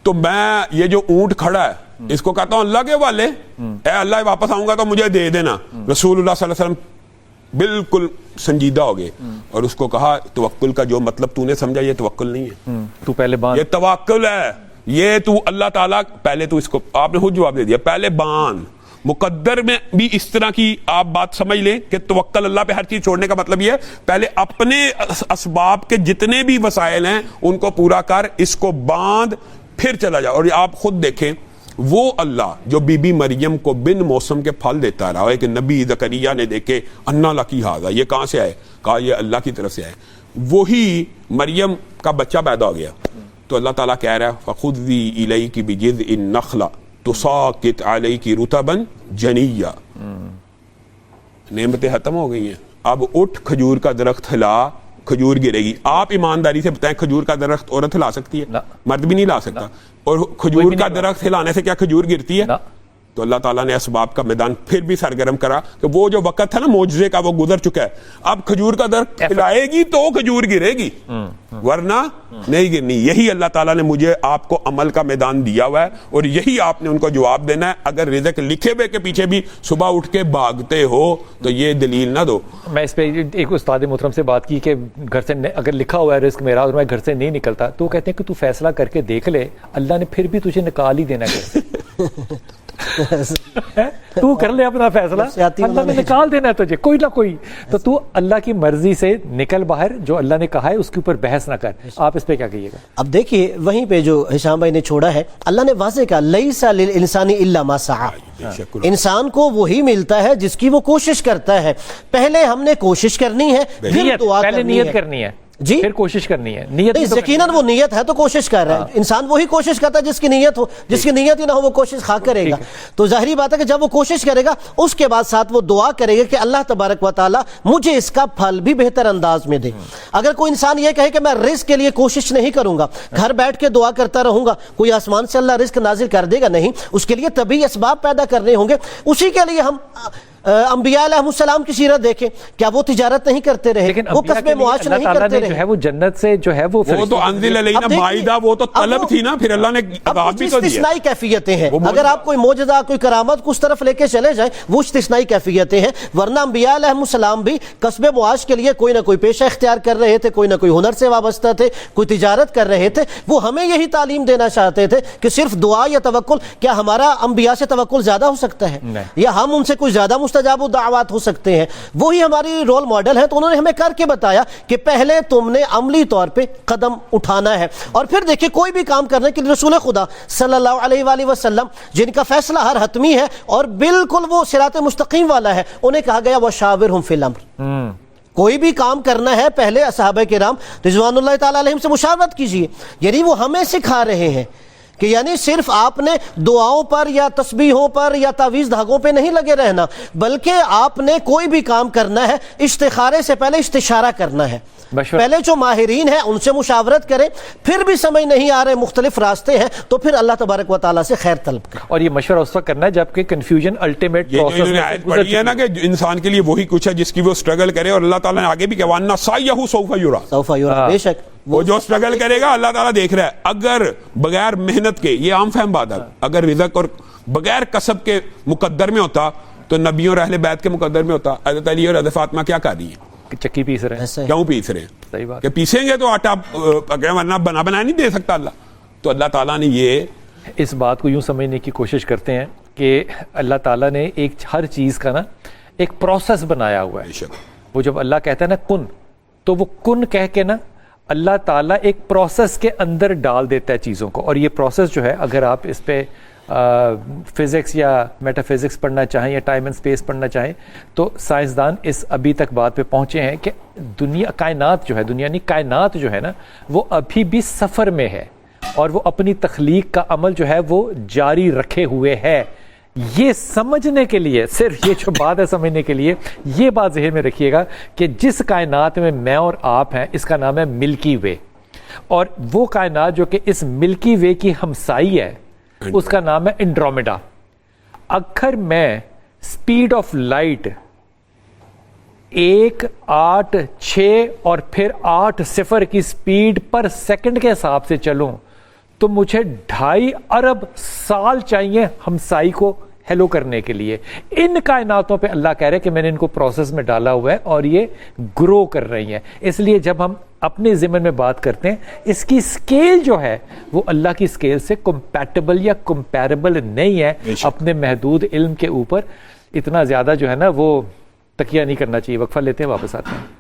تو میں یہ جو اونٹ کھڑا ہے اس کو کہتا ہوں اللہ کے حوالے, اے اللہ واپس آؤں گا تو مجھے دے دینا. رسول اللہ صلی اللہ علیہ وسلم بالکل سنجیدہ ہو گئے اور اس کو کہا توکل کا جو مطلب تو نے سمجھا یہ توکل نہیں ہے, تو پہلے باندھ, یہ توکل ہے. یہ تو اللہ تعالیٰ پہلے تو اس کو آپ نے خود جواب دے دیا, پہلے باندھ. مقدر میں بھی اس طرح کی آپ بات سمجھ لیں کہ توکل اللہ پہ ہر چیز چھوڑنے کا مطلب یہ ہے پہلے اپنے اسباب کے جتنے بھی وسائل ہیں ان کو پورا کر, اس کو باندھ, پھر چلا جا. اور آپ خود دیکھیں وہ اللہ جو بی بی مریم کو بن موسم کے پھل دیتا رہا, ایک نبی زکریا نے دیکھے انا لکی ھذا, یہ کہاں سے آئے؟ کہا یہ اللہ کی طرف سے آئے. وہی مریم کا بچہ پیدا ہو گیا تو اللہ تعالیٰ کہہ رہا ہے فخذی الیک بجذع النخلہ تساقط علیک رطبا جنیا. نعمتیں ختم ہو گئی ہیں, اب اٹھ کھجور کا درخت ہلا, کھجور گرے گی. آپ ایمانداری سے بتائیں کھجور کا درخت عورت ہلا سکتی ہے؟ مرد بھی نہیں لا سکتا. اور کھجور کا درخت ہلانے سے کیا کھجور گرتی ہے؟ تو اللہ تعالیٰ نے اسباب کا میدان پھر بھی سرگرم کرا کہ وہ جو وقت تھا نا معجزے کا وہ گزر چکا ہے. اب کھجور کا درخت ہلائے گی تو کھجور گرے گی, ورنہ نہیں گرنی. یہی اللہ تعالیٰ نے مجھے آپ کو عمل کا میدان دیا ہوا ہے اور یہی آپ نے ان کو جواب دینا ہے. اگر رزق لکھے ہوئے کے پیچھے بھی صبح اٹھ کے بھاگتے ہو تو یہ دلیل نہ دو. میں اس پہ ایک استاد محترم سے بات کی کہ گھر سے اگر لکھا ہوا ہے رزق میرا اور میں گھر سے نہیں نکلتا, تو وہ کہتے ہیں کہ تو فیصلہ کر کے دیکھ لے, اللہ نے پھر بھی تجھے نکال ہی دینا ہے. تو کر لے اپنا فیصلہ, اللہ نے نکال دینا ہے تجھے کوئی نہ کوئی. تو اللہ کی مرضی سے نکل باہر, جو اللہ نے کہا ہے اس کے اوپر بحث نہ کر. آپ اس پہ کیا کہیے گا؟ اب دیکھیے وہیں پہ جو ہشام بھائی نے چھوڑا ہے, اللہ نے واضح کہا لیس للانسان الا ما سعی, انسان کو وہی ملتا ہے جس کی وہ کوشش کرتا ہے. پہلے ہم نے کوشش کرنی ہے, پھر دعا پہلے نیت کرنی ہے, جی پھر کوشش کرنی ہے. نیت یقیناً وہ نیت ہے تو کوشش کر رہا ہے. انسان وہی کوشش کرتا ہے جس کی نیت ہو, جس کی نیت ہی نہ ہو وہ کوشش خاک کرے گا. تو ظاہری بات ہے کہ جب وہ کوشش کرے گا اس کے بعد ساتھ وہ دعا کرے گا کہ اللہ تبارک و تعالی مجھے اس کا پھل بھی بہتر انداز میں دے. اگر کوئی انسان یہ کہے کہ میں رزق کے لیے کوشش نہیں کروں گا, گھر بیٹھ کے دعا کرتا رہوں گا, کوئی آسمان سے اللہ رزق نازل کر دے گا؟ نہیں, اس کے لیے طبعی اسباب پیدا کرنے ہوں گے. اسی کے لیے ہم انبیاء علیہ السلام کی سیرت دیکھیں, کیا وہ تجارت نہیں کرتے رہے, وہ کسب معاش نہیں کرتے رہے؟ جو ہے وہ جنت سے جو ہے وہ تو انزل علینا مائدہ, وہ تو طلب تھی نا, پھر اللہ نے عذاب بھی تو دیا. استثنائی کیفیتیں ہیں. اگر آپ کوئی معجزہ کوئی کرامت کو اس طرف لے کے چلے جائیں وہ استثنائی کیفیتیں ہیں, ورنہ انبیاء علیہ السلام بھی کسب معاش کے لیے کوئی نہ کوئی پیشہ اختیار کر رہے تھے, کوئی نہ کوئی ہنر سے وابستہ تھے, کوئی تجارت کر رہے تھے. وہ ہمیں یہی تعلیم دینا چاہتے تھے کہ صرف دعا یا توکل, کیا ہمارا انبیاء سے توکل زیادہ ہو سکتا ہے یا ہم ان سے کوئی زیادہ مستجاب الدعوات ہو سکتے ہیں؟ وہی ہماری رول ماڈل ہے. تو انہوں نے ہمیں کر کے بتایا کہ پہلے تم نے عملی طور پہ قدم اٹھانا ہے, اور پھر دیکھیں کوئی بھی کام کرنے کے لیے رسول خدا صلی اللہ علیہ وآلہ وسلم جن کا فیصلہ ہر حتمی ہے اور بالکل وہ صراط مستقیم والا ہے, انہیں کہا گیا وشاورہم فی الامر. کوئی بھی کام کرنا ہے پہلے صحابہ کرام رضوان اللہ تعالی علیہم سے مشاورت کیجیے. یعنی وہ ہمیں سکھا رہے ہیں کہ یعنی صرف آپ نے دعاؤں پر یا تسبیحوں پر یا تعویذ دھاگوں پہ نہیں لگے رہنا، بلکہ آپ نے کوئی بھی کام کرنا ہے استخارے سے پہلے استشارہ کرنا ہے، پہلے جو ماہرین ہیں ان سے مشاورت کریں، پھر بھی سمجھ نہیں آ رہے مختلف راستے ہیں تو پھر اللہ تبارک و تعالیٰ سے خیر طلب کریں۔ اور یہ مشورہ اس وقت کرنا ہے جبکہ کنفیوژن الٹیمیٹ یہ جو انہوں نے آیت پڑھی ہے نا کہ انسان کے لیے وہی کچھ ہے جس کی وہ سٹرگل کرے، اور اللہ تعالیٰ نے آگے بھی کہا وَأَنَّ سَعْيَهُ سَوْفَ يُرَىٰ، سوف یرا، بے شک وہ جو سٹرگل کرے گا اللہ تعالیٰ دیکھ رہا ہے۔ اگر بغیر محنت کے، یہ عام فہم بات ہے، اگر رزق اور بغیر کسب کے مقدر میں ہوتا تو نبیوں اور اہل بیت کے مقدر میں ہوتا۔ حضرت علی اور حضرت فاطمہ کیا کر رہی ہیں؟ چکی پیس رہے ہیں، ایسا ہے۔ کیوں پیس رہے ہیں؟ صحیح بات، کہ پیسیں گے تو آٹا ورنہ بنا نہیں دے سکتا اللہ۔ تو اللہ تعالیٰ نے یہ اس بات کو یوں سمجھنے کی کوشش کرتے ہیں کہ اللہ تعالیٰ نے ایک ہر چیز کا نا ایک پروسیس بنایا ہوا ہے۔ بے شک وہ جب اللہ کہتا ہے نا کن، تو وہ کن کہہ کے نا اللہ تعالیٰ ایک پروسیس کے اندر ڈال دیتا ہے چیزوں کو، اور یہ پروسیس جو ہے اگر آپ اس پہ فزکس یا میٹا فزکس پڑھنا چاہیں یا ٹائم اینڈ اسپیس پڑھنا چاہیں تو سائنسدان اس ابھی تک بات پہ پہنچے ہیں کہ دنیا کائنات جو ہے، دنیا نہیں کائنات جو ہے نا وہ ابھی بھی سفر میں ہے، اور وہ اپنی تخلیق کا عمل جو ہے وہ جاری رکھے ہوئے ہے۔ یہ سمجھنے کے لیے، صرف یہ جو بات ہے سمجھنے کے لیے یہ بات ذہن میں رکھیے گا کہ جس کائنات میں میں اور آپ ہیں اس کا نام ہے ملکی وے، اور وہ کائنات جو کہ اس ملکی وے کی ہمسائی ہے اس کا نام ہے انڈرومیڈا۔ اگر میں سپیڈ آف لائٹ 1 8 6 اور پھر 8 0 کی سپیڈ پر سیکنڈ کے حساب سے چلوں تو مجھے 2.5 ارب سال چاہیے ہمسائی کو ہیلو کرنے کے لیے۔ ان کائناتوں پہ اللہ کہہ رہے ہیں کہ میں نے ان کو پروسیس میں ڈالا ہوا ہے اور یہ گرو کر رہی ہیں۔ اس لیے جب ہم اپنے ضمن میں بات کرتے ہیں اس کی سکیل جو ہے وہ اللہ کی سکیل سے کمپیٹیبل یا کمپیریبل نہیں ہے۔ اپنے محدود علم کے اوپر اتنا زیادہ جو ہے نا وہ تکیہ نہیں کرنا چاہیے۔ وقفہ لیتے ہیں، واپس آتے ہیں۔